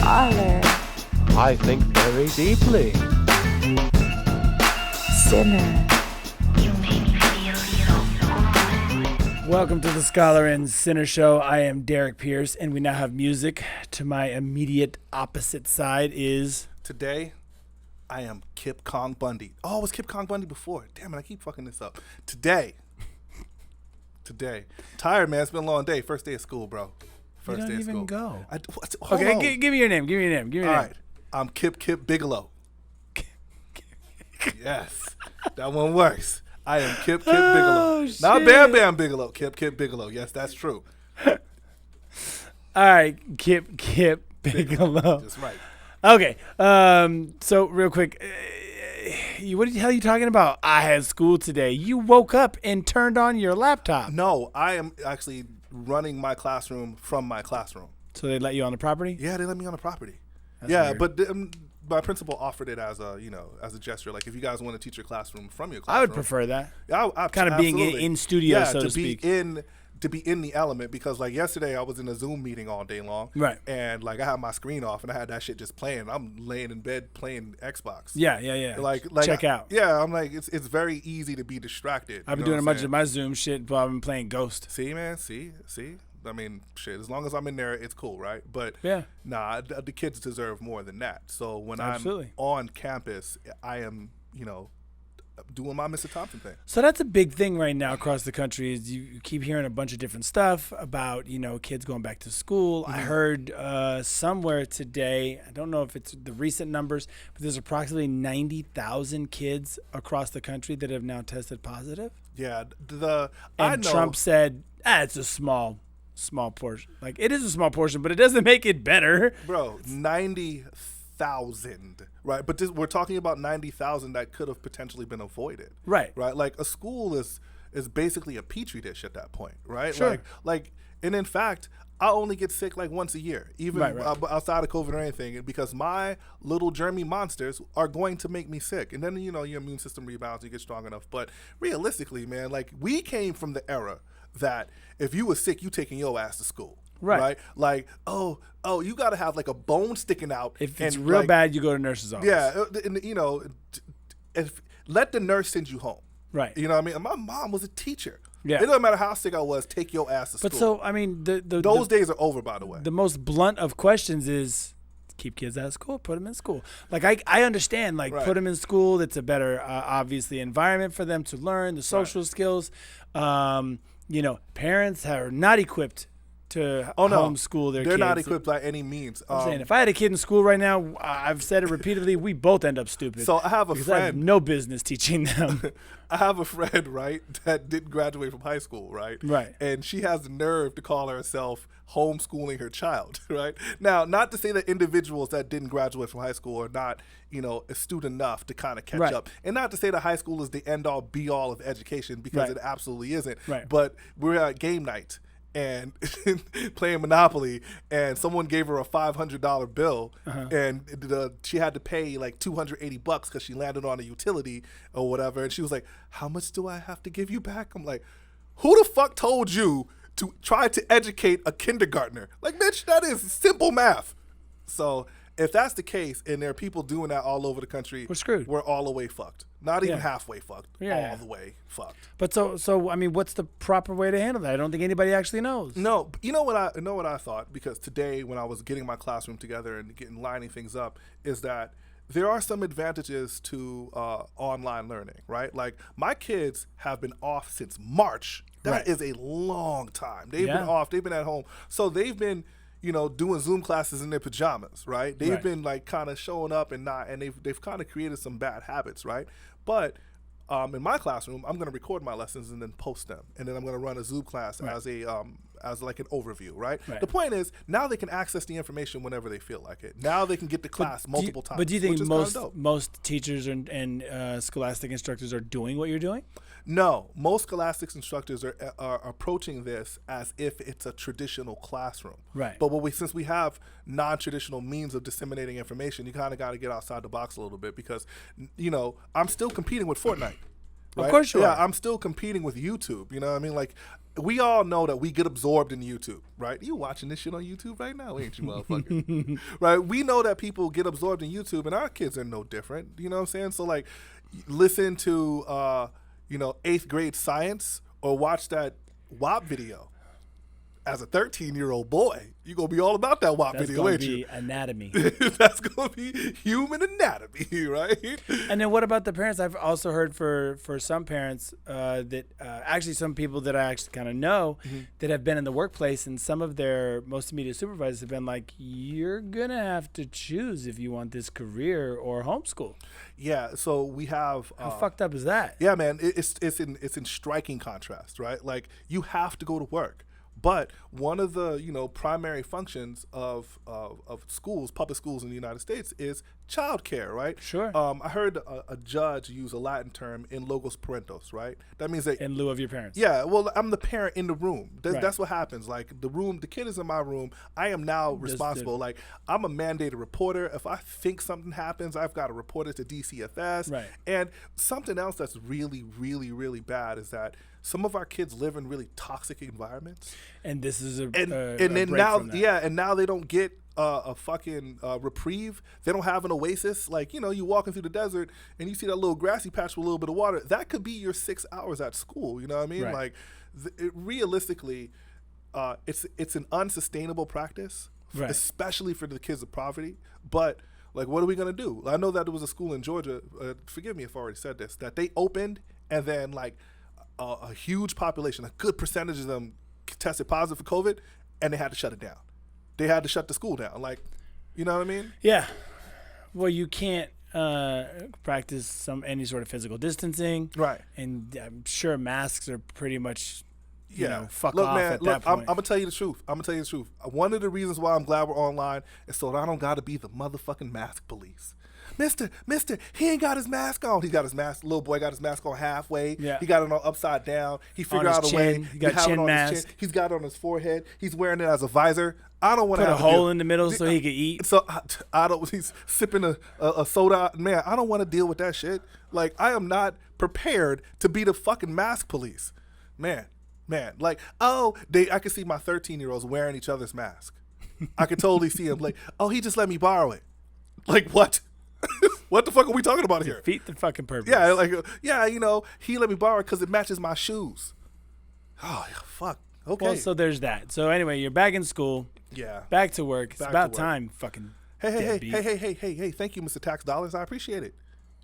Scholar. I think very deeply. Sinner. You make me feel so good. Welcome to the Scholar and Sinner Show. I am Derrick Pierce, and we now have music. To my immediate opposite side is... Today, I am Kip Kong Bundy. Oh, it was Kip Kong Bundy before. Damn it, I keep fucking this up. Today. Tired, man. It's been a long day. First day of school, bro. You don't even go. Hold Okay, on. give me your name. All right. I'm Kip Bigelow. Yes. That one works. I am Kip Bigelow. Shit. Not Bam Bam Bigelow. Kip Bigelow. Yes, that's true. All right, Kip Bigelow. That's right. Okay, so real quick, what the hell are you talking about? I had school today. You woke up and turned on your laptop. No, I am actually running my classroom from my classroom. So they let you on the property? Yeah, they let me on the property. That's yeah, weird. but my principal offered it as a gesture. Like if you guys want to teach your classroom from your classroom, I would prefer that. I Kind of being absolutely. in studio, yeah, so to speak. To be in the element, because like yesterday I was in a Zoom meeting all day long, Right. And like I had my screen off and I had that shit just playing. I'm laying in bed playing Xbox. Yeah. Like check out. Yeah, I'm like it's very easy to be distracted. I've been doing a bunch of my Zoom shit while I've been playing Ghost. See, man, see. I mean, shit. As long as I'm in there, it's cool, right? But Yeah. nah, the kids deserve more than that. So when Absolutely. I'm on campus, I am, doing my Mr. Thompson thing. So that's a big thing right now across the country is you keep hearing a bunch of different stuff about, kids going back to school. I heard somewhere today, I don't know if it's the recent numbers, but there's approximately 90,000 kids across the country that have now tested positive. Yeah, And Trump said, it's a small portion. Like, it is a small portion, but it doesn't make it better. Bro, 90,000, right? But we're talking about 90,000 that could have potentially been avoided. Right. Right? Like, a school is basically a petri dish at that point, right? Sure. And in fact, I only get sick like once a year, even Right. outside of COVID or anything, because my little germy monsters are going to make me sick. And then, your immune system rebounds, you get strong enough. But realistically, man, like, we came from the era that if you were sick, you taking your ass to school. Right. Like, oh, you got to have like a bone sticking out. If it's real bad, you go to nurse's office. Yeah, and, let the nurse send you home. Right. You know what I mean? And my mom was a teacher. Yeah. It doesn't matter how sick I was, take your ass to school. But so, I mean, those days are over, by the way. The most blunt of questions is keep kids out of school, put them in school. Like, I understand, like, Right. put them in school. It's a better, obviously, environment for them to learn the social skills. Parents are not equipped to homeschool their kids. They're not equipped by any means. I'm saying, if I had a kid in school right now, I've said it repeatedly, we both end up stupid. So I have a because I have friend. no business teaching them. I have a friend, right, that didn't graduate from high school, right? Right. And she has the nerve to call herself homeschooling her child, right? Now, not to say that individuals that didn't graduate from high school are not, astute enough to kind of catch Right. up. And not to say that high school is the end-all, be-all of education, because Right. it absolutely isn't. Right. But we're at game night and playing Monopoly, and someone gave her a $500 bill, and she had to pay like $280 because she landed on a utility or whatever, and she was like, how much do I have to give you back? I'm like, who the fuck told you to try to educate a kindergartner? Like, bitch, that is simple math. So if that's the case, and there are people doing that all over the country, We're screwed. We're all the way fucked. Not even Yeah. halfway fucked. Yeah. All the way fucked. But so I mean, what's the proper way to handle that? I don't think anybody actually knows. No, you know what I thought, because today when I was getting my classroom together and lining things up, is that there are some advantages to online learning, right? Like, my kids have been off since March. That Right. is a long time. They've Yeah. been off. They've been at home. So they've been, doing Zoom classes in their pajamas, right? They've Right. been like kind of showing up and they've kind of created some bad habits, right? But in my classroom, I'm going to record my lessons and then post them, and then I'm going to run a Zoom class as like an overview, right? Right. The point is, now they can access the information whenever they feel like it. Now they can get to class multiple times. But do you think which is kinda dope. most teachers and scholastic instructors are doing what you're doing? No, most scholastics instructors are approaching this as if it's a traditional classroom. Right. But since we have non-traditional means of disseminating information, you kind of got to get outside the box a little bit, because, I'm still competing with Fortnite. Right? Of course you yeah, are. I'm still competing with YouTube. You know what I mean? Like, we all know that we get absorbed in YouTube, right? You watching this shit on YouTube right now, ain't you, motherfucker? Right? We know that people get absorbed in YouTube, and our kids are no different. You know what I'm saying? So, like, listen to, 8th grade science or watch that WAP video. As a 13-year-old boy, you're going to be all about that WAP That's video, going ain't to be you? anatomy. That's going to be human anatomy, right? And then what about the parents? I've also heard for some parents that actually some people that I actually kind of know that have been in the workplace, and some of their most immediate supervisors have been like, you're going to have to choose if you want this career or homeschool. Yeah, so we have... How fucked up is that? Yeah, man, it's in striking contrast, right? Like, you have to go to work. But one of the primary functions of schools, public schools in the United States, is childcare, right? Sure. I heard a judge use a Latin term, in logos parentos, right? That means that In lieu of your parents. yeah, well, I'm the parent in the room. Right. That's what happens. Like, the kid is in my room. I am now responsible. Like, I'm a mandated reporter. If I think something happens, I've got to report it to DCFS. Right. And something else that's really, really, really bad is that some of our kids live in really toxic environments. And this is And then now, and now they don't get a fucking reprieve. They don't have an oasis. Like, you walking through the desert and you see that little grassy patch with a little bit of water. That could be your 6 hours at school. You know what I mean? Right. Like, realistically, it's an unsustainable practice, Right. especially for the kids of poverty. But, like, what are we going to do? I know that there was a school in Georgia, forgive me if I already said this, that they opened and then, like, a huge population, a good percentage of them tested positive for COVID, and they had to shut it down. They had to shut the school down. Like, you know what I mean? Yeah. Well, you can't practice any sort of physical distancing. Right. And I'm sure masks are pretty much, fuck look, off man, at look, that point. I'm gonna tell you the truth. One of the reasons why I'm glad we're online is so that I don't gotta be the motherfucking mask police. Mister, he ain't got his mask on. He got his mask. Little boy got his mask on halfway. Yeah. He got it on upside down. He figured his out a way. chin. He got have it chin on his mask. He's got it on his forehead. He's wearing it as a visor. I don't want to Put a have hole in the middle so he could eat. So I don't. He's sipping a soda. Man, I don't want to deal with that shit. Like, I am not prepared to be the fucking mask police. Man. Like, I can see my 13-year-olds wearing each other's mask. I can totally see him. Like, he just let me borrow it. Like, what? What the fuck are we talking about here? Defeat the fucking purpose. Yeah, like, he let me borrow it because it matches my shoes. Oh, fuck. Okay. Well, so there's that. So anyway, you're back in school. Yeah. Back to work. It's Back about to work. time. Fucking. Hey, deadbeat. hey, thank you, Mr. Tax Dollars. I appreciate it.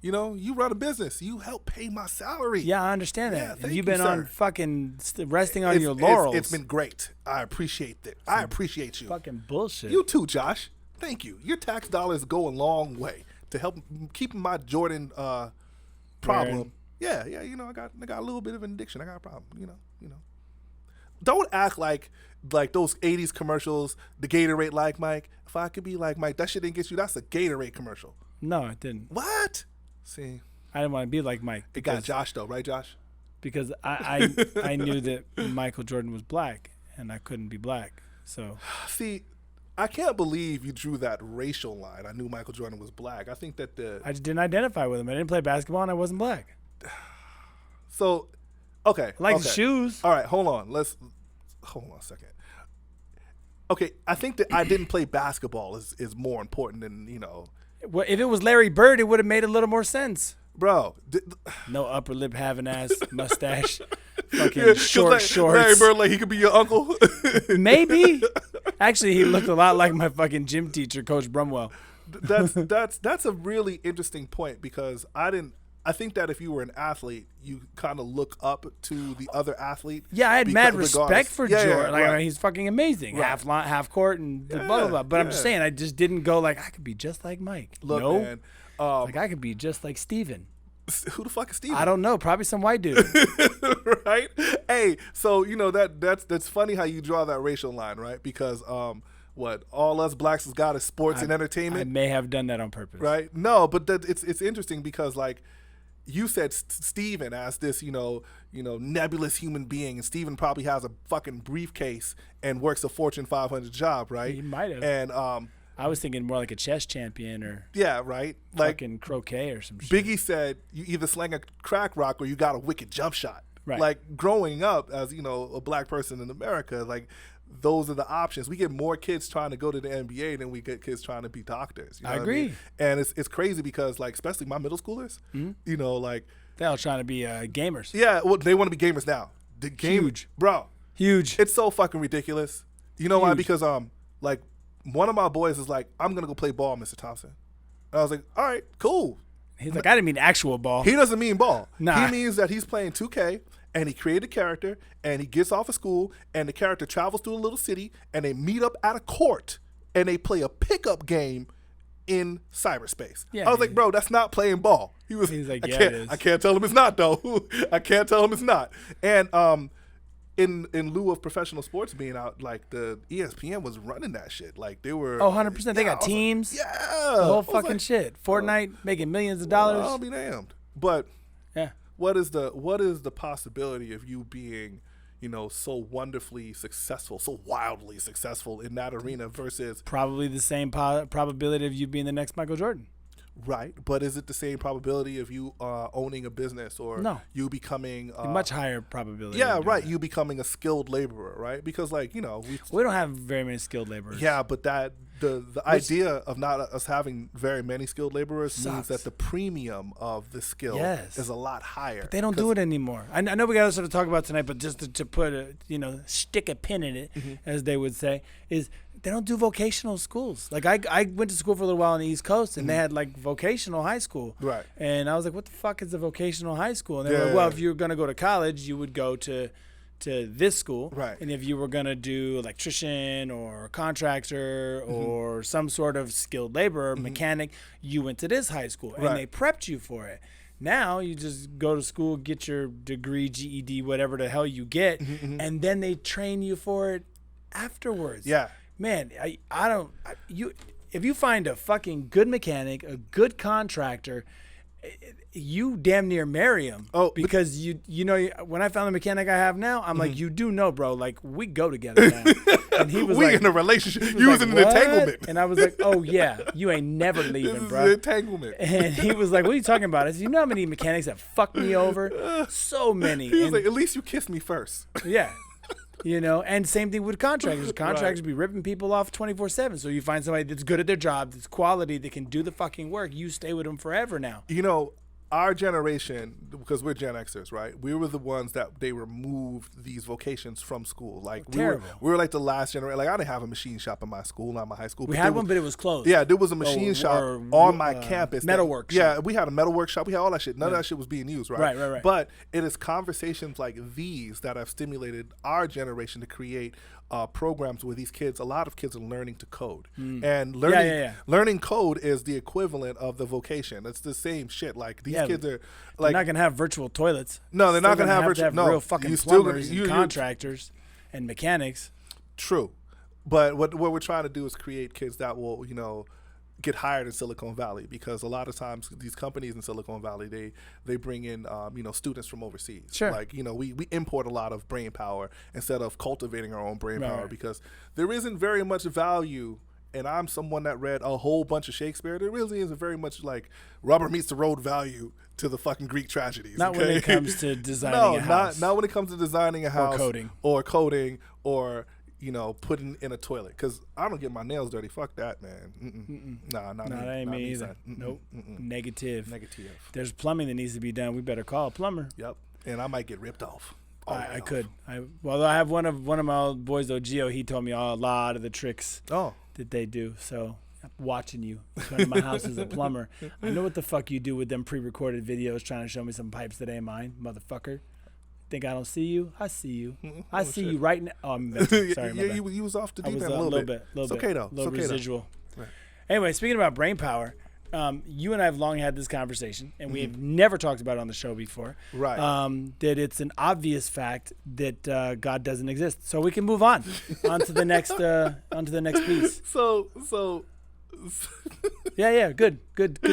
You run a business. You help pay my salary. Yeah, I understand Yeah, that. thank You've you, been on sir. fucking resting on your laurels. It's been great. I appreciate it. I appreciate you. fucking bullshit. You too, Josh. Thank you. Your tax dollars go a long way to help keep my Jordan problem. Yeah, I got a little bit of an addiction. I got a problem. Don't act like those 80s commercials, the Gatorade like Mike. If I could be like Mike, that shit didn't get you. That's a Gatorade commercial. No, it didn't. What? See, I didn't want to be like Mike. it got Josh though, right, Josh? Because I knew that Michael Jordan was black and I couldn't be black. So See, I can't believe you drew that racial line. I knew Michael Jordan was black. I think that I just didn't identify with him. I didn't play basketball and I wasn't black. So, okay. I like okay. his shoes. All right, hold on. Hold on a second. Okay, I think that I didn't play basketball is more important than, Well, if it was Larry Bird, it would have made a little more sense. bro. No upper lip having ass, mustache, fucking 'Cause shorts. Larry Bird, like he could be your uncle. Maybe. Actually, he looked a lot like my fucking gym teacher, Coach Brumwell. That's a really interesting point because I think that if you were an athlete, you kind of look up to the other athlete. Yeah, I had mad regardless. respect for Yeah, Jordan. right. He's fucking amazing. Right. Half court and blah, blah, blah. But I'm just saying, I just didn't go like, I could be just like Mike. Look, no. man. Like, I could be just like Steven. Who the fuck is Steven? I don't know. Probably some white dude. Right? Hey, so that's funny how you draw that racial line, right? Because what all us blacks has got is sports and I entertainment, may have done that on purpose. right? No, but it's interesting because like you said Steven as this nebulous human being, and Steven probably has a fucking briefcase and works a Fortune 500 job, right? He might have. And I was thinking more like a chess champion or Yeah, right. Like fucking croquet or some shit. Biggie said, you either slang a crack rock or you got a wicked jump shot. Right. Like growing up as a black person in America, like those are the options. We get more kids trying to go to the NBA than we get kids trying to be doctors. You know I what agree. mean? And it's crazy because like especially my middle schoolers, like They're all trying to be gamers. yeah, well they want to be gamers now. The game, Huge. bro. Huge. It's so fucking ridiculous. You know why? Huge. Because like one of my boys is like, I'm gonna go play ball, Mr. Thompson. And I was like, all right, cool. He's like, I didn't mean actual ball. He doesn't mean ball. Nah. He means that he's playing 2K and he created a character and he gets off of school and the character travels through a little city and they meet up at a court and they play a pickup game in cyberspace. Yeah, I was like, bro, that's not playing ball. He's like, I yeah, can't, it is. I can't tell him it's not though. I can't tell him it's not. And in lieu of professional sports being out, like the ESPN was running that shit. Like they were. Oh, 100%. They Yeah, I got was like, teams. yeah. The whole I was fucking like, shit. Fortnite making millions of dollars. I'll be damned. But Yeah. what is the possibility of you being, so wonderfully successful, so wildly successful in that arena versus Probably the same probability of you being the next Michael Jordan. right? But is it the same probability of you owning a business or No. you becoming Much higher probability. yeah, of doing right? that. You becoming a skilled laborer, right? Because we We don't have very many skilled laborers. yeah, but that the idea of not us having very many skilled laborers means Sucks. that the premium of the skill Yes. is a lot higher. They don't do it anymore. I know we got other stuff to talk about tonight, but just to put stick a pin in it, as they would say, is they don't do vocational schools. Like I went to school for a little while on the East Coast, and they had like vocational high school. Right. And I was like, what the fuck is a vocational high school? And they were Yeah. like, well, if you're gonna go to college, you would go to this school. Right. And if you were gonna do electrician or contractor or some sort of skilled laborer, mechanic, you went to this high school, and Right. they prepped you for it. Now you just go to school, get your degree, GED, whatever the hell you get, and then they train you for it afterwards. Yeah. Man, if you find a fucking good mechanic, a good contractor, you damn near marry him. Oh, because when I found the mechanic I have now, I'm like, you do know, bro, like we go together now. And he was we like, in a relationship. he was You was like, in an "What?" entanglement. And I was like, oh yeah, you ain't never This leaving, is bro. an entanglement. And he was like, what are you talking about? I said, you know how many mechanics have fucked me over? So many. He was And- like, at least you kissed me first. yeah. And same thing with contractors. Contractors be ripping people off 24/7. So you find somebody that's good at their job, that's quality, that can do the fucking work. You stay with them forever now. Our generation, because we're Gen Xers, right? We were the ones that they removed these vocations from school. Like Terrible. we were like the last generation. Like I didn't have a machine shop in my school, not my high school. We but had there one, was- but it was closed. Yeah, there was a machine Or- shop or, on my campus. metalwork Yeah, shop. we had a metalwork shop. We had all that shit. None of that shit was being used, right? Right. But it is conversations like these that have stimulated our generation to create programs where a lot of kids are learning to code. And learning code is the equivalent of the vocation. It's the same shit. Like these kids are They're like not gonna have virtual toilets. No, they're Still not gonna have virtual- to have no, real fucking you still gonna- plumbers and you- contractors and mechanics. True. But what we're trying to do is create kids that will, get hired in Silicon Valley, because a lot of times these companies in Silicon Valley, they bring in, students from overseas. Sure. Like, we import a lot of brain power instead of cultivating our own brain power, Right. because there isn't very much value. And I'm someone that read a whole bunch of Shakespeare. There really isn't very much like rubber meets the road value to the fucking Greek tragedies. Not when it comes to designing no, a house. not when it comes to designing a house coding. or putting in a toilet. Because I don't get my nails dirty. Fuck that, man. Nah, No, that ain't me either. Nope. Negative. Negative. If there's plumbing that needs to be done, we better call a plumber. Yep. And I might get ripped off. I could. I have one of my old boys though, Gio. He told me a lot of the tricks Oh. that they do. So I'm watching you. Come to my house as a plumber. I know what the fuck you do with them pre-recorded videos trying to show me some pipes that ain't mine, motherfucker. Think I don't see you? I see you. I see you right now. Oh, I'm sorry. My Yeah, bad. you was off the I deep was end a a little little bit. It's okay though. Little It's okay residual. Right. Anyway, speaking about brain power, you and I have long had this conversation, and we have never talked about it on the show before. Right. That it's an obvious fact that God doesn't exist. So we can move on to the next piece. So. Yeah. Good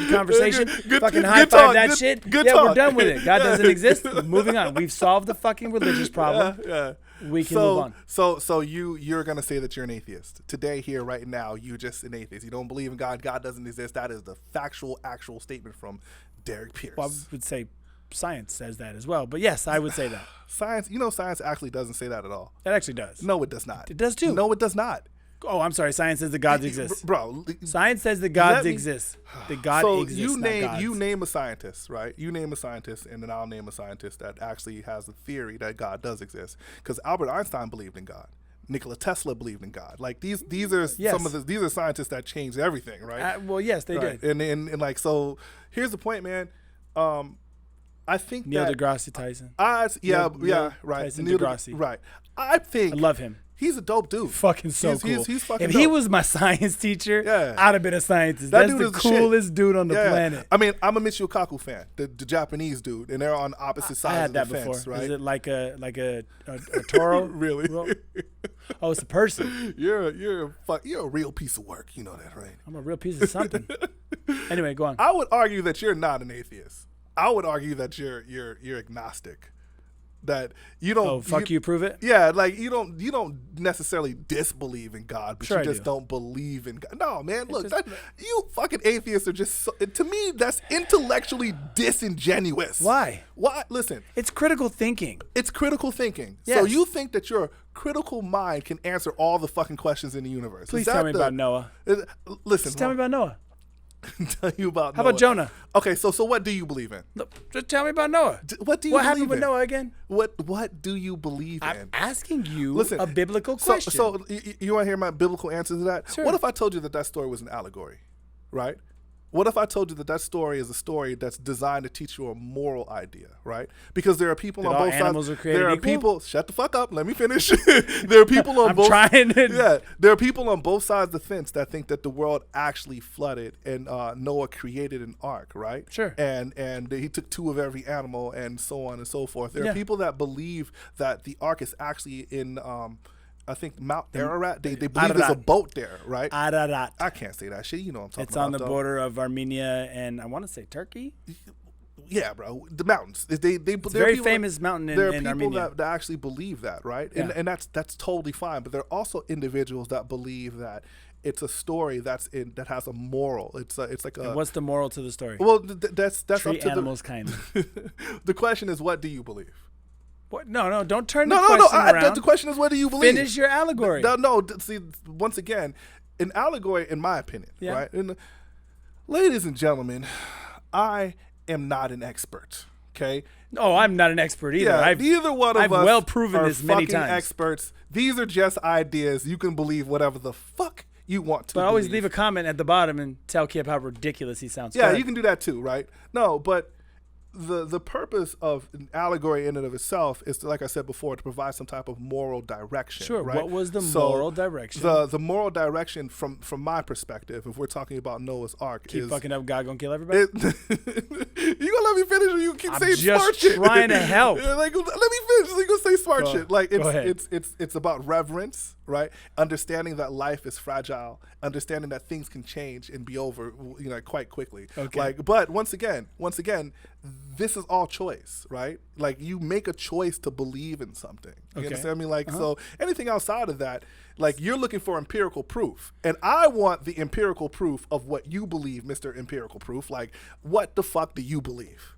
conversation. Good fucking talk, high five good- that good- shit. good yeah, we're talk. done with it. God doesn't exist. Moving on. We've solved the fucking religious problem. Yeah. We can move on. So you're gonna say that you're an atheist today, here, right now. You're just an atheist. You don't believe in God. God doesn't exist. That is the actual statement from Derrick Pierce. Well, I would say science says that as well. But yes, I would say that. Science actually doesn't say that at all. It actually does. No, it does not. It does too. No, it does not. Oh, I'm sorry. Science says that gods exist. Bro. Science says that gods exist. That God exists, you name not gods. you name a scientist, right? You name a scientist, and then I'll name a scientist that actually has a theory that God does exist. Because Albert Einstein believed in God. Nikola Tesla believed in God. Like these are these are scientists that changed everything, right? Well, yes, they right. did. And like, so here's the point, man. I think Neil that deGrasse Tyson. Neil right. Tyson Neil deGrasse. Right. I think I love him. He's a dope dude. Fucking so cool. He's fucking if dope. he was my science teacher, Yeah. I'd have been a scientist. That That's dude the is the coolest shit. dude on the planet. I mean, I'm a Michio Kaku fan, the Japanese dude, and they're on opposite sides I had of the that fence, before. right? Is it like a Toro? Really? Oh, it's a person. You're a real piece of work. You know that, right? I'm a real piece of something. Anyway, go on. I would argue that you're not an atheist. I would argue that you're agnostic. That you don't. Oh, fuck you, prove it. Yeah, like you don't necessarily disbelieve in God, but Sure you I just do. not believe in God. No, man, look, just- you fucking atheists are just to me that's intellectually disingenuous. Why? Why? Listen, It's critical thinking. it's critical thinking. So Yes. you think that your critical mind can answer all the fucking questions in the universe? Please Is that tell me about Noah. Listen, Just tell me about Noah. tell you about. How Noah. about Jonah? Okay, so what do you believe in? Look, just tell me about Noah. What do you What believe happened with in? Noah again? What do you believe in? I'm asking you Listen, a biblical question. So you want to hear my biblical answer to that? Sure. What if I told you that story was an allegory, right? What if I told you that story is a story that's designed to teach you a moral idea, right? Because there are people That on all both animals sides. are created There are equal? people. Shut the fuck up. Let me finish. There are people on I'm both. trying to- Yeah, there are people on both sides of the fence that think that the world actually flooded and Noah created an ark, right? Sure. And he took two of every animal and so on and so forth. There Yeah. are people that believe that the ark is actually in. I think Mount Ararat. They believe there's a Ararat. boat there, right? Ararat. I can't say that shit. You know what I'm talking It's about. on the though. border of Armenia and I want to say Turkey. Yeah, bro. The mountains. It's a very famous mountain in There are people Armenia. that actually believe that, right? Yeah. And that's totally fine. But there are also individuals that believe that it's a story that has a moral. It's like a. And what's the moral to the story? Well, that's Treat up to animals kindly. The question is, what do you believe? What? No, don't turn the No. question around. The question is, what do you believe? Finish your allegory. No. See, once again, an allegory, in my opinion, Yeah. right? And, ladies and gentlemen, I am not an expert. Okay. No, I'm not an expert either. Yeah, I've neither one of I've us well proven are this many fucking times. experts. These are just ideas. You can believe whatever the fuck you want to. But always believe. leave a comment at the bottom and tell Kip how ridiculous he sounds. Go Yeah, ahead. you can do that too, right? No, but the purpose of an allegory in and of itself is to, like I said before, to provide some type of moral direction. Sure. Right? What was the So moral direction? The moral direction from my perspective, if we're talking about Noah's Ark, Keep is fucking up. God gonna kill everybody. you gonna let me finish, or you keep I'm saying just smart shit? trying to help. Yeah, like, let me finish. So you gonna say smart Go- shit? Like go ahead. it's about reverence, right? Understanding that life is fragile, understanding that things can change and be over, quite quickly. Okay. Like, but once again, this is all choice, right? Like, you make a choice to believe in something. You Okay. understand me? Like, so anything outside of that, like, you're looking for empirical proof, and I want the empirical proof of what you believe, Mr. Empirical Proof. Like, what the fuck do you believe?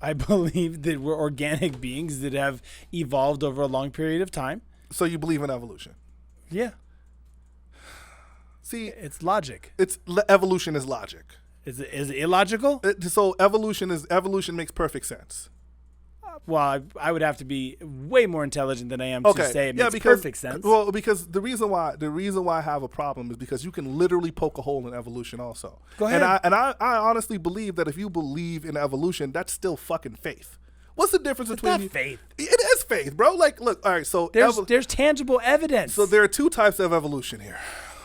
I believe that we're organic beings that have evolved over a long period of time. So you believe in evolution? Yeah, See, it's logic. evolution is logic. Is it illogical? So evolution makes perfect sense. Well, I would have to be way more intelligent than I am to say it makes perfect sense. Well, because the reason why I have a problem is because you can literally poke a hole in evolution also. Go ahead. And I honestly believe that if you believe in evolution, that's still fucking faith. What's the difference between not faith. It is faith, bro. Like, look, all right. So There's tangible evidence. so there are two types of evolution here.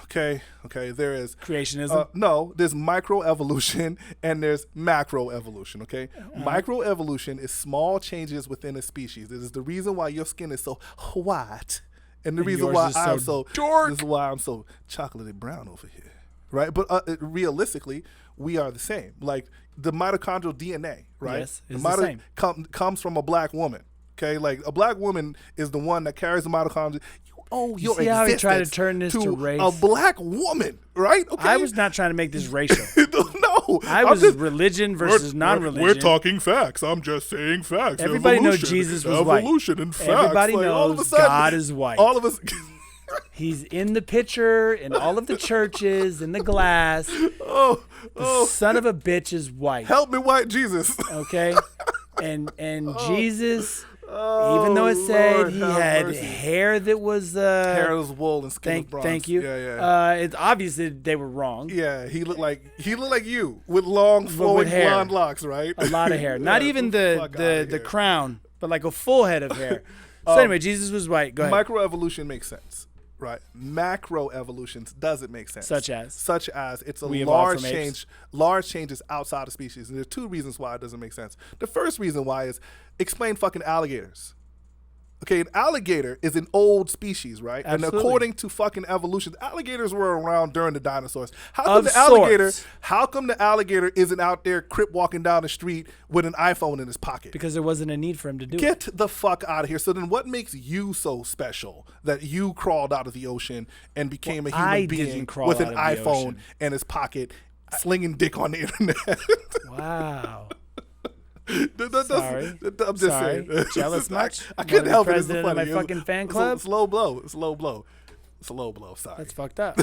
Okay. There is Creationism. no, there's microevolution and there's macroevolution. Okay, microevolution is small changes within a species. It is the reason why your skin is so white, and the reason yours why is I'm so so dark. This is why I'm so chocolatey brown over here, right? But realistically, we are the same. Like the mitochondrial DNA, right? Yes, it's the same. Comes from a black woman. Okay, like a black woman is the one that carries the mitochondria. Your see how he tried to existence turn this to race? a black woman, right? Okay, I was not trying to make this racial. no, I was religion versus non-religion. We're talking facts. I'm just saying facts. Everybody knows Jesus was white. Evolution and facts. Everybody like, all of a knows sudden, God is white. All of us. He's in the picture in all of the churches in the glass. The son of a bitch is white. Help me, white Jesus. Okay, and Jesus. Even though it said Lord, he have had mercy. hair that was Hair was wool and skin was bronze. Thank you. Yeah. It's obvious that they were wrong. Yeah, he looked like you with long flowing hair. blonde locks, right? A lot of hair. Not even fuck outta the here. crown, but like a full head of hair. So anyway, Jesus was white. Go ahead. Microevolution makes sense, right? Macroevolutions doesn't make sense. Such as it's a we evolved large from apes. large changes outside of species. And there are two reasons why it doesn't make sense. The first reason why is explain fucking alligators. Okay, an alligator is an old species, right? Absolutely. And according to fucking evolution, alligators were around during the dinosaurs. How Of come the alligator isn't out there crip walking down the street with an iPhone in his pocket? Because there wasn't a need for him to do it. Get the fuck out of here. So then what makes you so special that you crawled out of the ocean and became a human being with an iPhone in his pocket, slinging dick on the internet? Wow. Sorry. I'm just saying. Jealous much? I couldn't help it. It's President of funny. my fucking fan club? It's a slow blow. Sorry. That's fucked up.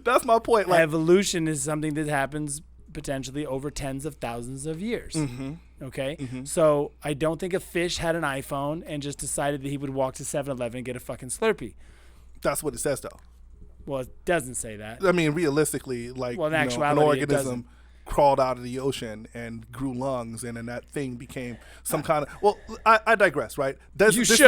That's my point. Like, Evolution is something that happens potentially over tens of thousands of years. Mm-hmm. Okay? So I don't think a fish had an iPhone and just decided that he would walk to 7-Eleven and get a fucking Slurpee. that's what it says, though. Well, it doesn't say that. I mean, realistically, like, Well, in an actuality, it organism doesn't. crawled out of the ocean and grew lungs, and then that thing became some kind of. Well, I digress, right? This is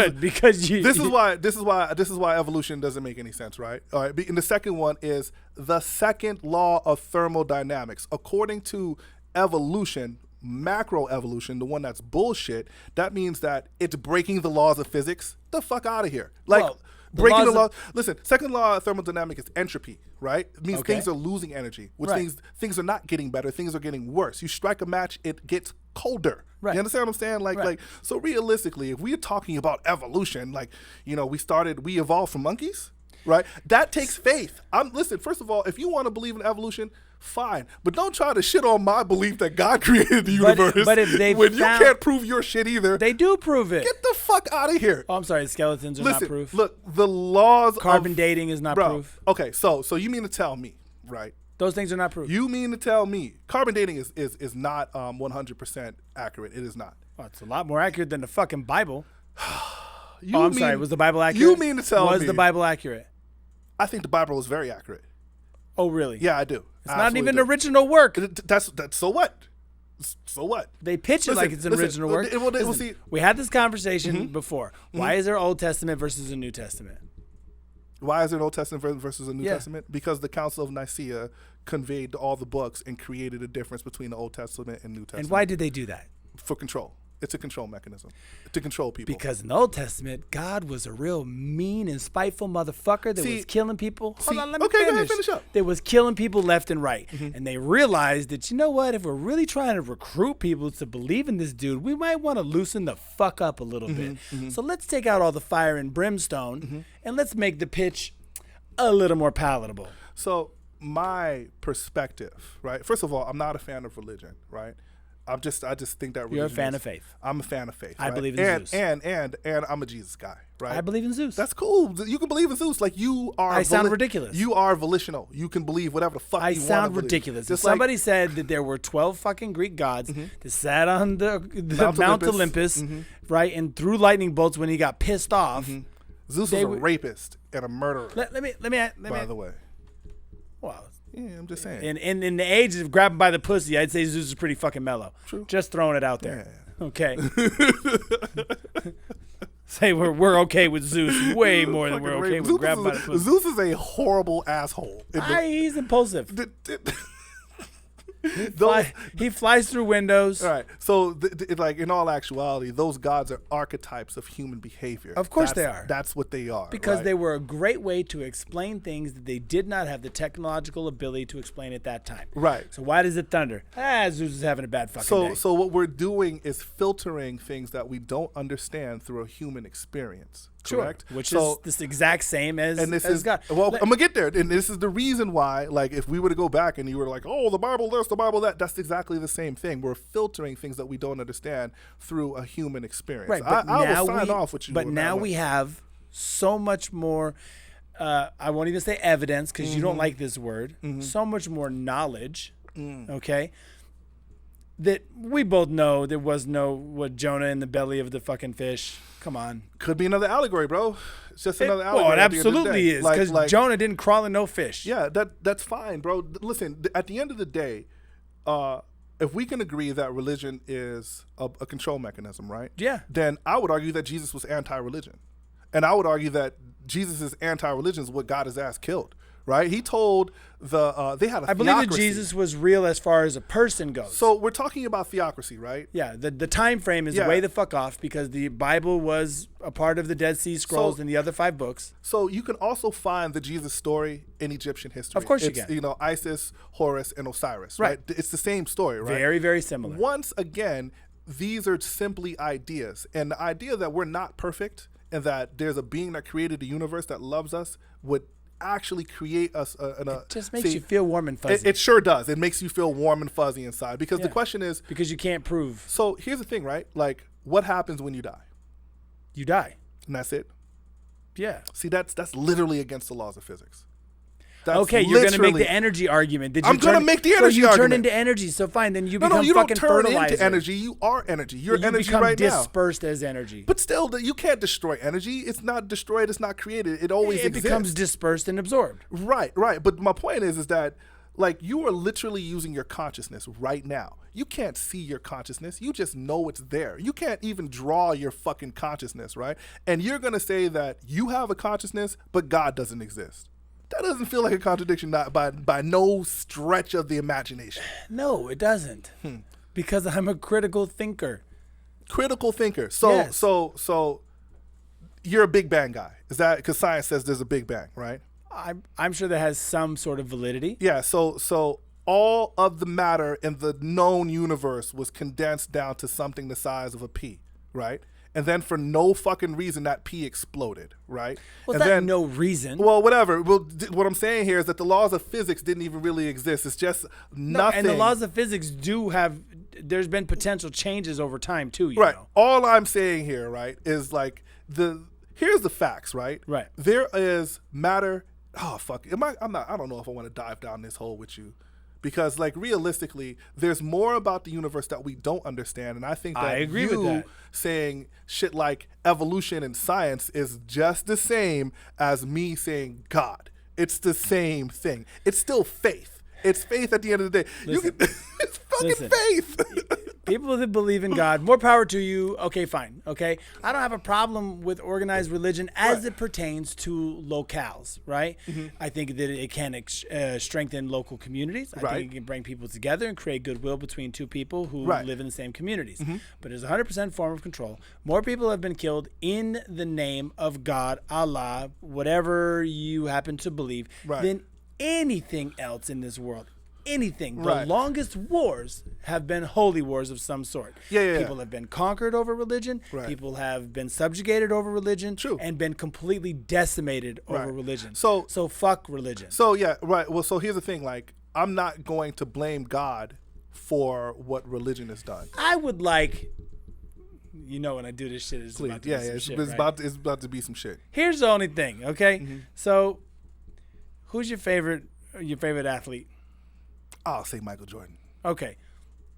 why evolution doesn't make any sense, right? All right. And the second one is the second law of thermodynamics. According to evolution, macroevolution, the one that's bullshit, that means that it's breaking the laws of physics. The fuck out of here. Like. Well, breaking the law. Listen, second law of thermodynamics is entropy, right? It means Okay. things are losing energy, which Right. means things are not getting better. Things are getting worse. You strike a match, it gets colder. Right. You understand what I'm saying? Like, so realistically, if we're talking about evolution, like, we evolved from monkeys, right? That takes faith. Listen, first of all, if you want to believe in evolution, fine, but don't try to shit on my belief that God created the universe. But if they when you can't prove your shit either, they do prove it. get the fuck out of here. Oh, I'm sorry. Skeletons are not proof. Look, the laws Carbon of, dating is not bro, proof. Okay, so you mean to tell me, right? Those things are not proof. You mean to tell me carbon dating is not 100% accurate? It is not. Oh, it's a lot more accurate than the fucking Bible. I'm sorry. Was the Bible accurate? You mean to tell me? Was the Bible accurate? I think the Bible is very accurate. Oh, really? Yeah, I do. It's not even an original work. That's so what? So what? They pitch it like it's an original work. We'll Listen, see. we had this conversation before. Why is there Old Testament versus a New Testament? Why is there an Old Testament versus a New Yeah. Testament? Because the Council of Nicaea conveyed all the books and created a difference between the Old Testament and New Testament. And why did they do that? For control. It's a control mechanism to control people. Because in the Old Testament, God was a real mean and spiteful motherfucker that was killing people. Hold on, let me okay, go finish. ahead, finish up. That was killing people left and right. And they realized that, you know what, if we're really trying to recruit people to believe in this dude, we might want to loosen the fuck up a little bit. So let's take out all the fire and brimstone and let's make the pitch a little more palatable. So my perspective, right? First of all, I'm not a fan of religion, right? I just think that religion You're a fan of faith. I'm a fan of faith. I right? believe in Zeus. And I'm a Jesus guy, right? I believe in Zeus. That's cool. You can believe in Zeus. Like, you are. I sound ridiculous. You are volitional. You can believe whatever the fuck you want. I to sound believe. ridiculous. If Just somebody said that there were 12 fucking Greek gods that sat on the Mount Olympus, right, and threw lightning bolts when he got pissed off. Zeus was a rapist and a murderer. Let me. By the way. Well, Yeah, I'm just saying. in the age of grabbing by the pussy, I'd say Zeus is pretty fucking mellow. True. Just throwing it out there. Yeah. Okay. Say we're okay with Zeus way more than we're okay with grabbing by the pussy. Zeus is a horrible asshole. He's impulsive. He flies through windows. All right. So, like in all actuality, those gods are archetypes of human behavior. Of course they are. That's what they are. Because right? they were a great way to explain things that they did not have the technological ability to explain at that time. Right. So why does it thunder? Zeus is having a bad fucking day. So what we're doing is filtering things that we don't understand through a human experience. Correct. Sure. Which is this exact same as God. Well, I'm gonna get there, and this is the reason why. Like, if we were to go back and you were like, "Oh, the Bible this, the Bible that," that's exactly the same thing. We're filtering things that we don't understand through a human experience. Right. But I will sign off with you. But now we have so much more. I won't even say evidence because you don't like this word. So much more knowledge. Okay. That we both know there was no Jonah in the belly of the fucking fish. Come on. Could be another allegory, bro. It's just another allegory. Well, it absolutely is because Jonah didn't crawl in no fish. Yeah, that's fine, bro. Listen, at the end of the day, if we can agree that religion is a control mechanism, right? Yeah. Then I would argue that Jesus was anti-religion. And I would argue that Jesus' anti-religion is what got his ass killed. Right, he told they had a. I believe that Jesus was real as far as a person goes. So we're talking about theocracy, right? Yeah, the time frame is way the fuck off because the Bible was a part of the Dead Sea Scrolls and the other 5 books. So you can also find the Jesus story in Egyptian history. Of course you can. You know, Isis, Horus, and Osiris. Right. It's the same story, right? Very, very similar. Once again, these are simply ideas, and the idea that we're not perfect and that there's a being that created the universe that loves us would actually create us it just makes you feel warm and fuzzy. It sure does. It makes you feel warm and fuzzy inside because the question is because you can't prove. So here's the thing, right? Like, what happens when you die? You die, and that's it. Yeah. See, that's literally against the laws of physics. That's okay, you're going to make the energy argument. I'm going to make the energy argument. So you turn into energy, so fine. Then you become fucking fertilizer. No, you don't turn into energy. You are energy. You're energy right now. You become dispersed as energy. But still, you can't destroy energy. It's not destroyed. It's not created. It always exists. It becomes dispersed and absorbed. Right. But my point is that, like, you are literally using your consciousness right now. You can't see your consciousness. You just know it's there. You can't even draw your fucking consciousness, right? And you're going to say that you have a consciousness, but God doesn't exist. That doesn't feel like a contradiction by no stretch of the imagination. No, it doesn't. Because I'm a critical thinker. Critical thinker. So you're a Big Bang guy. Is that because science says there's a Big Bang, right? I'm sure that has some sort of validity. Yeah, so all of the matter in the known universe was condensed down to something the size of a pea, right? And then for no fucking reason, that pea exploded, right? Well, and then no reason. Well, whatever. Well, what I'm saying here is that the laws of physics didn't even really exist. It's just nothing. And the laws of physics there's been potential changes over time too, you right. know. All I'm saying here, right, is like here's the facts, right? Right. There is matter. Oh, fuck. I don't know if I want to dive down this hole with you. Because, like, realistically, there's more about the universe that we don't understand. And I think that I agree with that. Saying shit like evolution and science is just the same as me saying God. It's the same thing. It's still faith. It's faith at the end of the day. It's fucking faith. People that believe in God, more power to you. Okay, fine. Okay. I don't have a problem with organized religion as it pertains to locales, right? Mm-hmm. I think that it can strengthen local communities. I think it can bring people together and create goodwill between two people who live in the same communities. Mm-hmm. But it's 100% form of control. More people have been killed in the name of God, Allah, whatever you happen to believe, than anything else in this world. Anything. The longest wars have been holy wars of some sort. People have been conquered over religion. People have been subjugated over religion. And been completely decimated over religion. So fuck religion. So Well, so here's the thing. Like, I'm not going to blame God for what religion has done. I would like, when I do this shit, it's about to be some shit, it's about to be some shit. Here's the only thing, okay? Mm-hmm. So, who's your favorite athlete? I'll say Michael Jordan. Okay.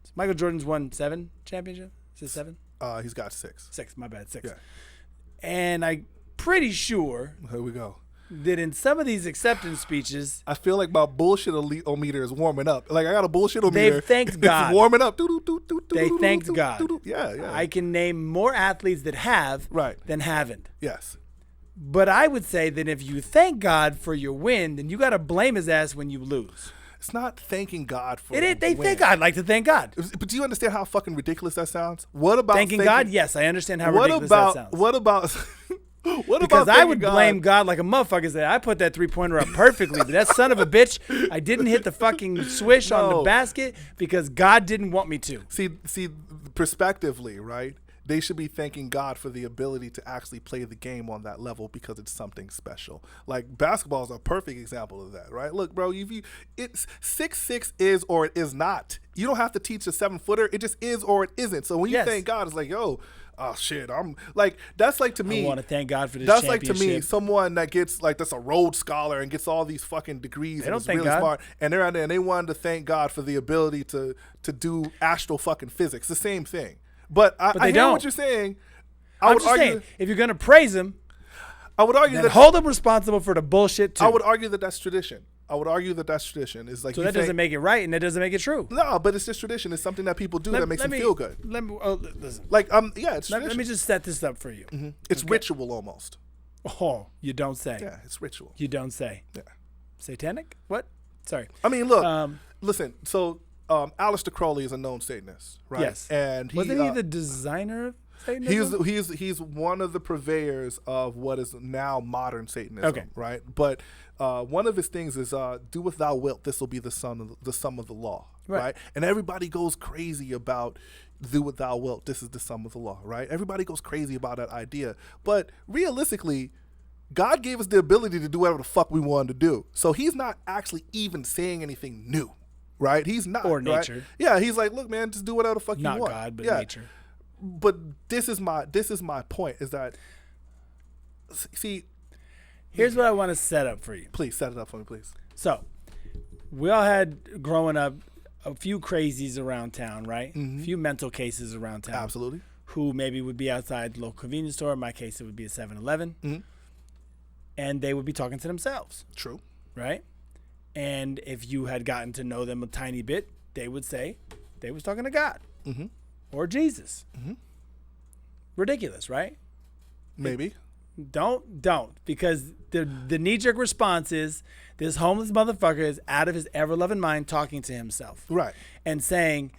So Michael Jordan's won 7 championships? Is it 7? He's got 6. 6, my bad, 6. Yeah. And I'm pretty sure here we go. that in some of these acceptance speeches, I feel like my bullshit-o-meter is warming up. Like, I got a bullshit-o-meter. They've thanked God. It's warming up. They thanked God. Yeah. I can name more athletes that have than haven't. Yes. But I would say that if you thank God for your win, then you got to blame his ass when you lose. It's not thanking God for They the win. think I'd like to thank God. But do you understand how fucking ridiculous that sounds? What about Thanking God? Yes, I understand how What ridiculous about that sounds. what about what Because about I would thanking blame God like a motherfucker. Say I put that 3-pointer up perfectly, but that son of a bitch, I didn't hit the fucking swish on the No. basket because God didn't want me to. See, prospectively, right? They should be thanking God for the ability to actually play the game on that level because it's something special. Like basketball is a perfect example of that, right? Look, bro, it's 6'6" is or it is not. You don't have to teach a 7-footer. It just is or it isn't. So when you Yes. thank God, it's like, yo, oh shit, I'm like, that's like to me. I want to thank God for this That's like to championship. me someone that gets like that's a Rhodes Scholar and gets all these fucking degrees and don't is thank really God. smart, and they're out there and they wanted to thank God for the ability to do astro fucking physics. The same thing. But I they hear don't. what you're saying. I'm just saying, if you're gonna praise him, I would argue then that hold him responsible for the bullshit too. I would argue that that's tradition. I would argue that that's tradition. It's like so you that doesn't think- make it right, and that doesn't make it true. no, but it's just tradition. It's something that people do that makes them feel good. Listen. Like yeah, it's tradition. Let me just set this up for you. It's ritual almost. Oh, you don't say. Yeah, it's ritual. You don't say. Yeah. Satanic? What? Sorry. I mean, look, Um, listen. So, Aleister Crowley is a known Satanist, right? Yes. And Wasn't he the designer of Satanism? he's one of the purveyors of what is now modern Satanism, Okay. right? But one of his things is do what thou wilt. This will be the sum of the law, right? And everybody goes crazy about do what thou wilt. This is the sum of the law, right? Everybody goes crazy about that idea, but realistically, God gave us the ability to do whatever the fuck we wanted to do. So he's not actually even saying anything new, right? He's not. Or right? nature. Yeah, he's like, look, man, just do whatever the fuck Not you want. God, but yeah. nature. But this is my point is that, see, Here's what I want to set up for you. please set it up for me, please. So, we all had, growing up, a few crazies around town, right? A few mental cases around town. Absolutely. Who maybe would be outside the local convenience store. In my case, it would be a 7-Eleven. And they would be talking to themselves, True. right? And if you had gotten to know them a tiny bit, they would say they was talking to God or Jesus. Ridiculous, right? Maybe. Don't, because the knee-jerk response is this homeless motherfucker is out of his ever-loving mind talking to himself. Right. And saying,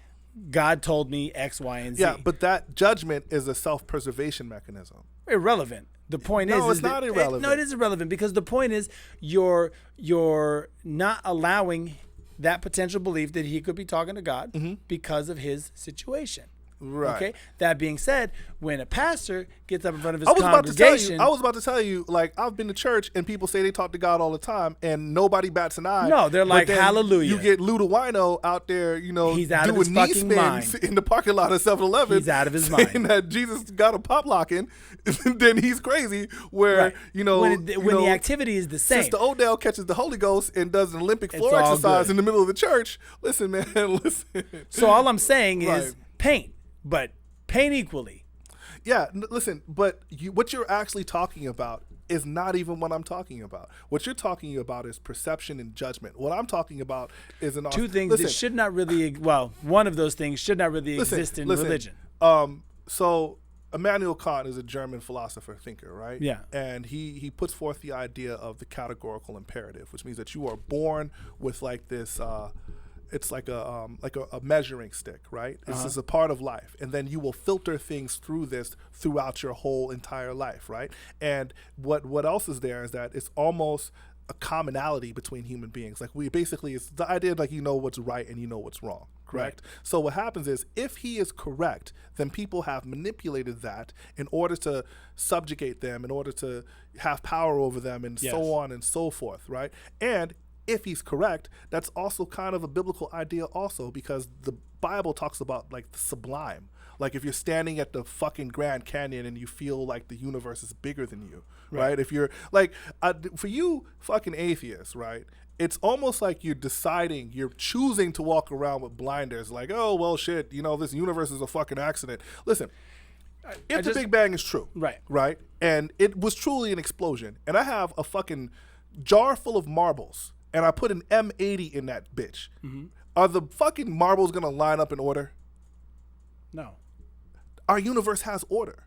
God told me X, Y, and Z. Yeah, but that judgment is a self-preservation mechanism. Irrelevant. The point No, is it's that- not irrelevant. No, it is irrelevant because the point is you're not allowing that potential belief that he could be talking to God because of his situation. Right. Okay. That being said, when a pastor gets up in front of his I was congregation, about to tell you, like, I've been to church and people say they talk to God all the time and nobody bats an eye. No, they're But like, then hallelujah. You get Lou Wino out there, He's out of doing his knee fucking spins mind. in the parking lot of 7-Eleven. He's out of his saying mind. that Jesus got a pop locking, then he's crazy. Where, right. when the activity is the same. Sister Odell catches the Holy Ghost and does an Olympic It's floor all exercise good. in the middle of the church. Listen, man, listen. So all I'm saying is Right. paint, but paint equally. Yeah, listen, but what you're actually talking about is not even what I'm talking about. What you're talking about is perception and judgment. What I'm talking about is Two things that should not really, one of those things should not really exist in religion. So Immanuel Kant is a German philosopher thinker, right? Yeah. And he puts forth the idea of the categorical imperative, which means that you are born with like this. It's like a measuring stick, right? This is a part of life, and then you will filter things through this throughout your whole entire life, right? And what else is there is that it's almost a commonality between human beings. Like it's the idea of like you know what's right and you know what's wrong, correct? Right. So what happens is if he is correct, then people have manipulated that in order to subjugate them, in order to have power over them, and so on and so forth, right? And if he's correct, that's also kind of a biblical idea also, because the Bible talks about like the sublime. Like if you're standing at the fucking Grand Canyon and you feel like the universe is bigger than you, right? If you're like, for you fucking atheists, right? It's almost like you're choosing to walk around with blinders like, oh, well, shit, this universe is a fucking accident. Listen, if the Big Bang is true, right? And it was truly an explosion, and I have a fucking jar full of marbles, and I put an M80 in that bitch, are the fucking marbles gonna line up in order? No. Our universe has order.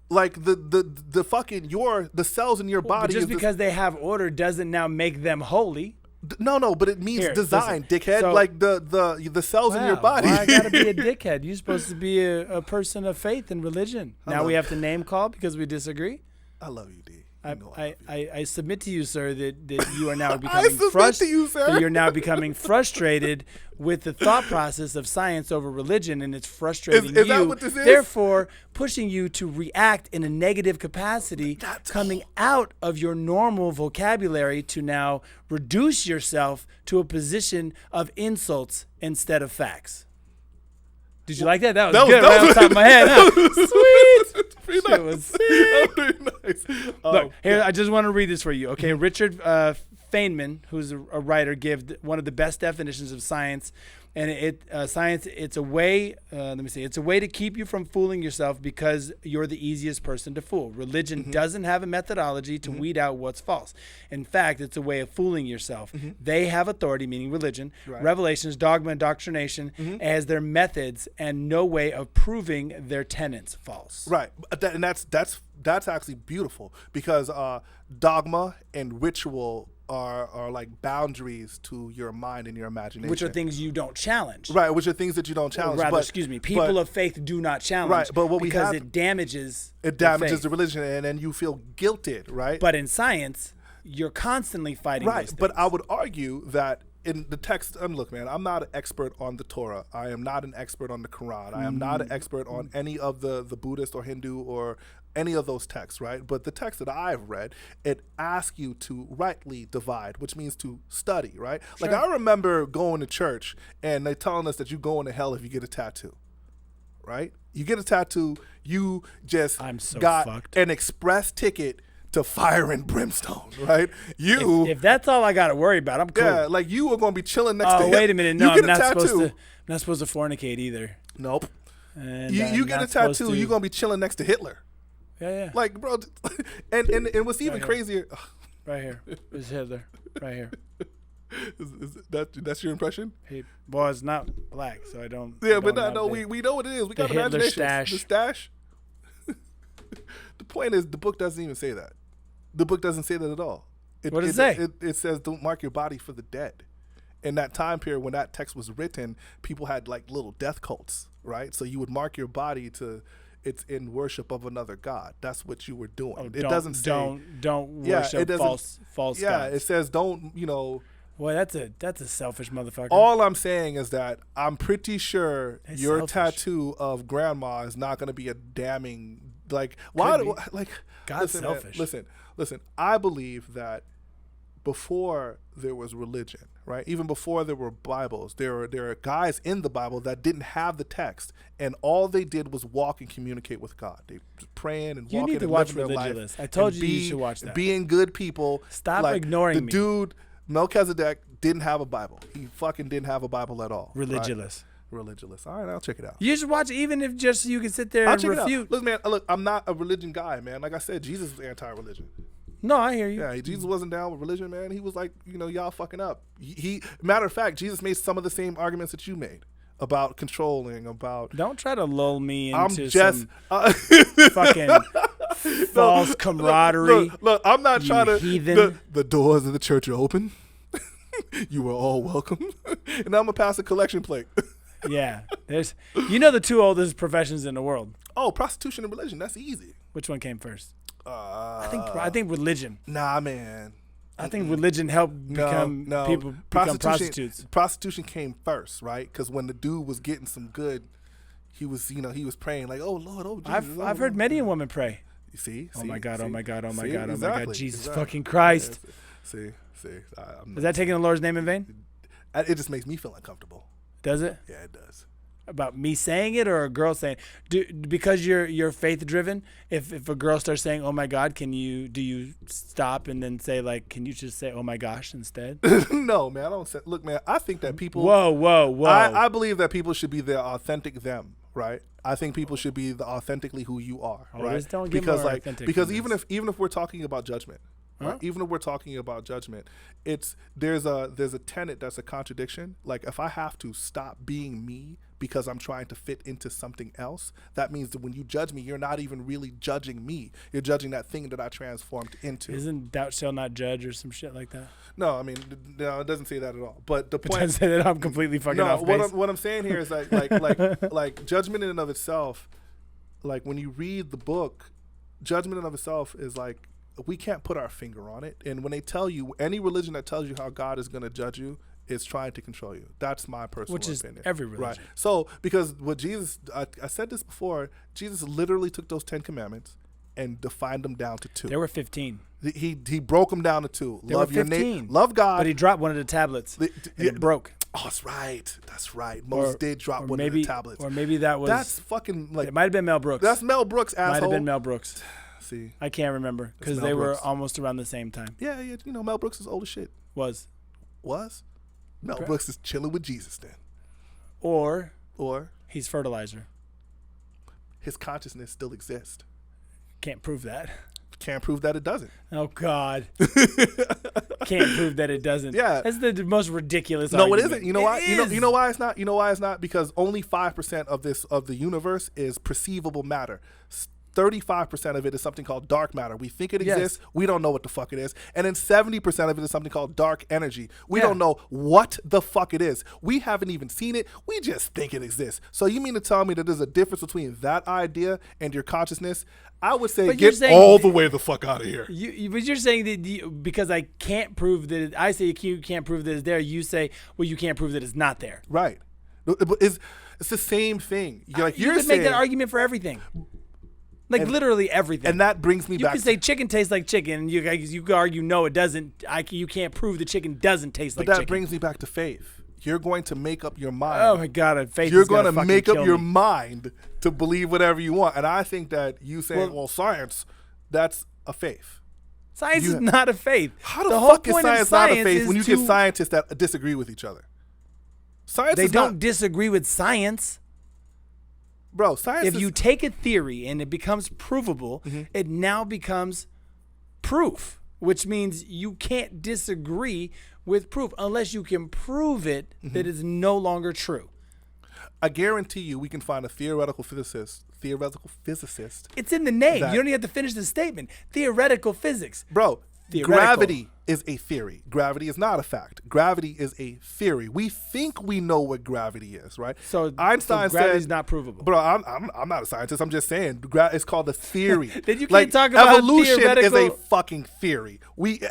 Like the fucking the cells in your body. But just because they have order doesn't now make them holy. No, but it means Here, design, listen. dickhead. So- like the cells in your Wow, body. why I gotta be a dickhead? You're supposed to be a person of faith and religion. Now love we you. have to name call because we disagree. I love you, D. You know I love you. I submit to you, sir, that you are now I becoming submit to frustrated. you, sir. You're now becoming frustrated with the thought process of science over religion, and it's frustrating Is you. that what this is? Therefore, pushing you to react in a negative capacity, coming out of your normal vocabulary to now reduce yourself to a position of insults instead of facts. Did you like that? That was good right on top of my head. Huh? Sweet. Pretty Shit nice. was sick. That was pretty nice. Look, here, I just want to read this for you. Okay, Richard Feynman, who's a writer, gave one of the best definitions of science. And science, it's a way, it's a way to keep you from fooling yourself because you're the easiest person to fool. Religion doesn't have a methodology to weed out what's false. In fact, it's a way of fooling yourself. They have authority, meaning religion, revelations, dogma, indoctrination as their methods and no way of proving their tenets false. Right, and that's actually beautiful because dogma and ritual are like boundaries to your mind and your imagination, Which are things you don't challenge. right? Which are things that you don't challenge. Or rather, but, people but of faith do not challenge. Right, but what we because have- it damages it their damages faith. the religion, and then you feel guilted, right? But in science, you're constantly fighting right, those but things. I would argue that in the text, and look, man, I'm not an expert on the Torah. I am not an expert on the Quran. I am not an expert on any of the Buddhist or Hindu or any of those texts, right? But the text that I've read, it asks you to rightly divide, which means to study, right? Like I remember going to church and they telling us that you going to hell if you get a tattoo, right? You get a tattoo, you just I'm so got fucked. an express ticket to fire and brimstone, right? You If that's all I got to worry about, I'm cool. yeah, like you are gonna be chilling next to Oh, him. wait a minute. No, you get I'm a not tattoo. supposed to. I'm not supposed to fornicate either. Nope. And You I'm get a not supposed tattoo, to- you're gonna be chilling next to Hitler. Yeah. Like, bro, and what's even Right here. crazier? Right here. It's Hitler. Right here. That's your impression? Well, it's not black, so I don't. Yeah, I but don't no, have we know what it is. We got Hitler imagination. stash. The stash. The point is, the book doesn't even say that. The book doesn't say that at all. What does it say? It says, "Don't mark your body for the dead." In that time period when that text was written, people had like little death cults, right? So you would mark your body to it's in worship of another god. That's what you were doing. Oh, It doesn't say don't Yeah, worship it doesn't- false yeah, gods. it says don't, Boy, that's a selfish motherfucker. all I'm saying is that I'm pretty sure That's your selfish. tattoo of grandma is not going to be a damning, like, why, Could be. like, God's listen, man, selfish. listen, I believe that before there was religion, right? Even before there were Bibles, there are guys in the Bible that didn't have the text, and all they did was walk and communicate with God. They were praying and You walking need to and watch living their life. Religulous. I told and you you should watch that. Being good people. Stop like, ignoring the me. dude Melchizedek didn't have a Bible. He fucking didn't have a Bible at all. right? Religulous. Religulous. All right, I'll check it out. You should watch it, even if just so you can sit there I'll and check it out. refute. Look, man. Look, I'm not a religion guy, man. Like I said, Jesus was anti-religion. No, I hear you. Yeah, Jesus wasn't down with religion, man. He was like, y'all fucking up. Matter of fact, Jesus made some of the same arguments that you made about controlling, about. Don't try to lull me I'm into just some fucking false camaraderie. Look, I'm not you trying to. heathen. The doors of the church are open. You are all welcome. And I'm gonna pass a collection plate. Yeah, there's the two oldest professions in the world. Oh, prostitution and religion. That's easy. Which one came first? I think religion. Nah, man. I think religion helped become people become prostitutes. Prostitution came first, right? Because when the dude was getting some good, he was praying like, "Oh Lord, oh Jesus." I've heard many a woman pray. You see? Oh my God! Oh my God! Oh my See? God! Oh my Exactly, God! Jesus exactly. fucking Christ! See. I'm Is that taking the Lord's name in vain? it just makes me feel uncomfortable. Does it? Yeah, it does. About me saying it or a girl saying? Because you're faith driven. If a girl starts saying, "Oh my God," do you stop and then say like, "Can you just say, oh my gosh," instead? No, man. I don't say. Look, man. I think that people. Whoa! I believe that people should be their authentic them, right? I think people should be authentically who you are, right? Always don't give because more like authentic because than even if we're talking about judgment, right? Even if we're talking about judgment, there's a tenet that's a contradiction. Like if I have to stop being me because I'm trying to fit into something else, that means that when you judge me, you're not even really judging me. You're judging that thing that I transformed into. Isn't thou shalt not judge or some shit like that? No, I mean, no, it doesn't say that at all. But the point. It doesn't say that. I'm completely fucking off base. What I'm saying here is like judgment in and of itself. Like when you read the book, judgment in and of itself is like we can't put our finger on it. And when they tell you, any religion that tells you how God is going to judge you is trying to control you. That's my personal opinion. Which is every religion. Right. So because what Jesus, I said this before, Jesus literally took those 10 commandments and defined them down to 2. There were 15. He broke them down to 2. There Love were your 15. neighbor. Love God. But he dropped one of the tablets. And it broke. Oh, that's right. That's right. Moses did drop one of the tablets. Or maybe that was. That's fucking like. It might have been Mel Brooks. That's Mel Brooks, asshole. Might have been Mel Brooks. See. I can't remember because they were almost around the same time. Yeah. You know, Mel Brooks is old as shit. Was. Mel Brooks is chilling with Jesus then. Or he's fertilizer. His consciousness still exists. Can't prove that. Can't prove that it doesn't. Oh God. Can't prove that it doesn't. Yeah. That's the most ridiculous No, argument. it isn't. You know why? Is. You know why it's not? You know why it's not? Because only 5% of the universe is perceivable matter. 35% of it is something called dark matter. We think it exists. We don't know what the fuck it is. And then 70% of it is something called dark energy. We don't know what the fuck it is. We haven't even seen it. We just think it exists. So you mean to tell me that there's a difference between that idea and your consciousness? I would say get all the way the fuck out of here. But you're saying that because I can't prove that I say you can't prove that it's there. You say, well, you can't prove that it's not there. Right. It's the same thing. You're could make that argument for everything. Like literally everything. And that brings me back. You can say chicken tastes like chicken, and you could argue no, it doesn't. You can't prove the chicken doesn't taste like chicken. But that brings me back to faith. You're going to make up your mind. Oh my God, faith. You're going to make up your mind to believe whatever you want. And I think that you saying, well, science, that's a faith. Science is not a faith. How the fuck is science not a faith when you get scientists that disagree with each other? They don't disagree with science. Bro, science if you take a theory and it becomes provable, it now becomes proof, which means you can't disagree with proof unless you can prove it that it's no longer true. I guarantee you we can find a theoretical physicist. It's in the name. You don't even have to finish the statement. Theoretical physics. Bro, gravity is a theory. Gravity is not a fact. Gravity is a theory. We think we know what gravity is, right? So Einstein gravity is said, not provable. Bro, I'm not a scientist. I'm just saying it's called a theory. Then you can't talk about evolution theoretical... is a fucking theory.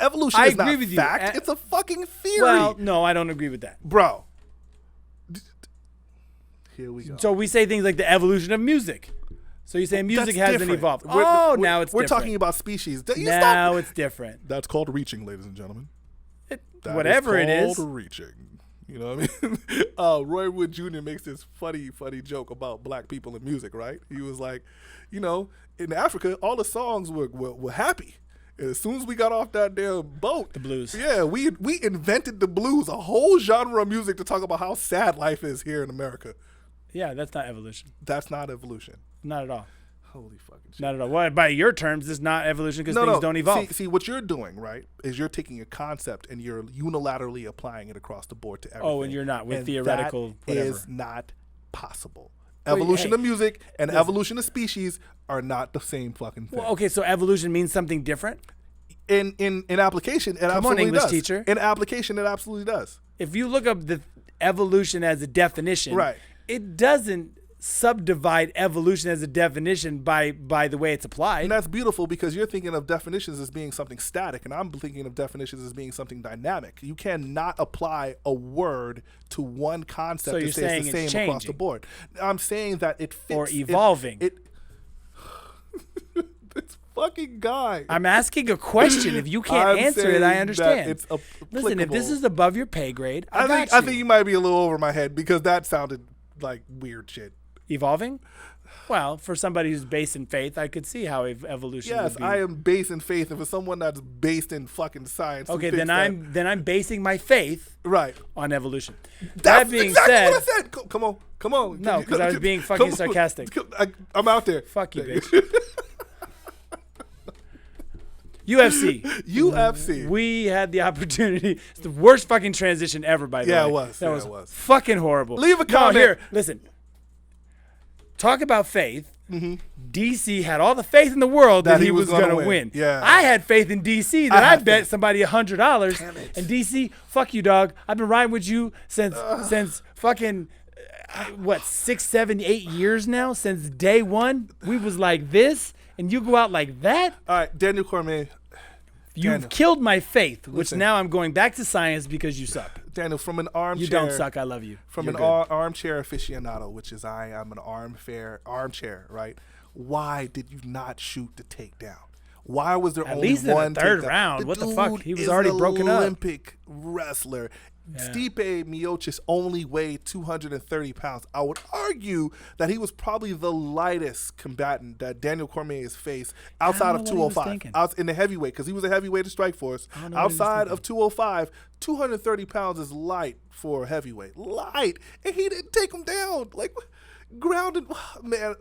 Evolution is not fact. It's a fucking theory. Well, no, I don't agree with that. Bro. Here we go. So we say things like the evolution of music. So you're saying music hasn't evolved. Now it's different. We're talking about species. Now it's different. That's called reaching, ladies and gentlemen. Whatever it is. Called reaching. You know what I mean? Roy Wood Jr. makes this funny joke about black people in music, right? He was like, in Africa, all the songs were happy. And as soon as we got off that damn boat, the blues. Yeah, we invented the blues, a whole genre of music to talk about how sad life is here in America. Yeah, that's not evolution. That's not evolution. Not at all. Holy fucking shit. Not at all. Well, by your terms, it's not evolution because things don't evolve. See, what you're doing, right, is you're taking a concept and you're unilaterally applying it across the board to everything. Oh, and you're not with theoretical that whatever. Is not possible. Evolution of music and evolution of species are not the same fucking thing. Well, okay, so evolution means something different? In application, it absolutely English does. teacher. In application, it absolutely does. If you look up the evolution as a definition, right, it doesn't subdivide evolution as a definition by the way it's applied. And that's beautiful because you're thinking of definitions as being something static, and I'm thinking of definitions as being something dynamic. You cannot apply a word to one concept and say it's the same across the board. I'm saying that it fits. Or evolving. This fucking guy. I'm asking a question. If you can't answer it, I understand. It's Listen, if this is above your pay grade, I think you might be a little over my head because that sounded like weird shit. Evolving? Well, for somebody who's based in faith, I could see how evolution would be. I am based in faith. And for someone that's based in fucking science, okay, then I'm basing my faith on evolution. That's exactly what I said. Come on. No, because I was being fucking sarcastic. I'm out there. Fuck you, bitch. UFC. UFC. We had the opportunity. It's the worst fucking transition ever, by the way. Yeah, it was. That Yeah, was it was. fucking horrible. Leave a No, comment. here, listen. Talk about faith. DC had all the faith in the world that he was going to win. Yeah. I had faith in DC that I had bet faith. somebody $100. And DC, fuck you, dog. I've been riding with you since fucking, 6, 7, 8 years now? Since day one, we was like this, and you go out like that? All right, Daniel Cormier. You've Daniel. killed my faith, which Listen. now I'm going back to science because you suck. Daniel, from an armchair. You don't suck. I love you. From You're an good. armchair aficionado, which is I am an armchair, right? Why did you not shoot the takedown? Why was there At only least in the one third takedown? round. The What the fuck? dude He was is already an broken up. Olympic wrestler. Stipe Miocic only weighed 230 pounds. I would argue that he was probably the lightest combatant that Daniel Cormier has faced outside of know what he was 205. thinking. Out in the heavyweight, because he was a heavyweight in Strikeforce. I don't know what he was Outside thinking. of 205, 230 pounds is light for a heavyweight. Light. And he didn't take him down. Like, grounded. Man,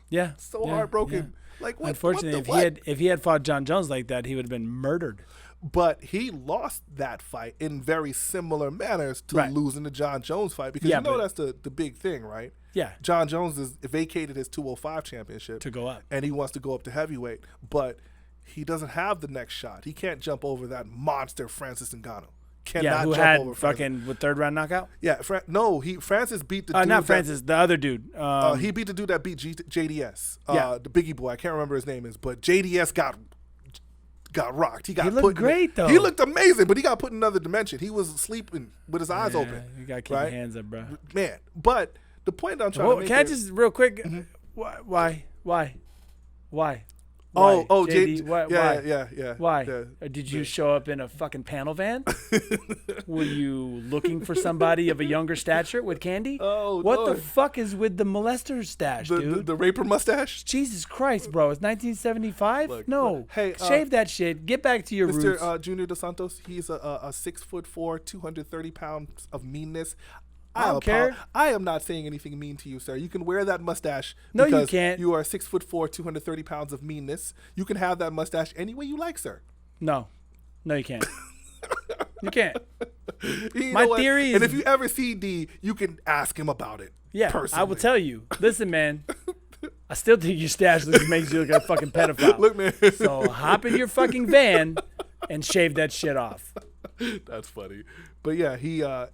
Yeah. so yeah, heartbroken. yeah. Like, what? Unfortunately, if he had fought John Jones like that, he would have been murdered. But he lost that fight in very similar manners to Right. losing the John Jones fight, because Yeah, you know but- that's the big thing, right? Yeah. John Jones has vacated his 205 championship To go up. and he wants to go up to heavyweight, but he doesn't have the next shot. He can't jump over that monster Francis Ngannou. Cannot Yeah, who jump had over Francis. fucking with third round knockout? Yeah, Francis beat the dude Not that- Francis, the other dude. he beat the dude that beat JDS. Yeah. The Biggie boy. I can't remember his name is, but JDS got rocked. He got looked put in- great, though. He looked amazing, but he got put in another dimension. He was sleeping with his eyes open. You got to keep right? your hands up, bro. Man, but the point I'm trying to make Can I is- just real quick? Why? Oh, JD, yeah, why? yeah. Why? Yeah. Did you show up in a fucking panel van? Were you looking for somebody of a younger stature with candy? Oh, what Lord. the fuck is with the molester stash, The, dude? the raper mustache? Jesus Christ, bro. It's 1975? Look, no. look. Hey, shave that shit. Get back to your roots. Mr. Junior Dos Santos, he's a 6'4", 230 pounds of meanness. I don't care. I am not saying anything mean to you, sir. You can wear that mustache. No, you because can't. You are 6'4", 230 pounds of meanness. You can have that mustache any way you like, sir. No, you can't. You can't. You My know what? theory is- and if you ever see D, you can ask him about it. Yeah, personally. I will tell you. Listen, man. I still think your stash makes you look like a fucking pedophile. Look, man. So hop in your fucking van and shave that shit off. That's funny. But yeah, he got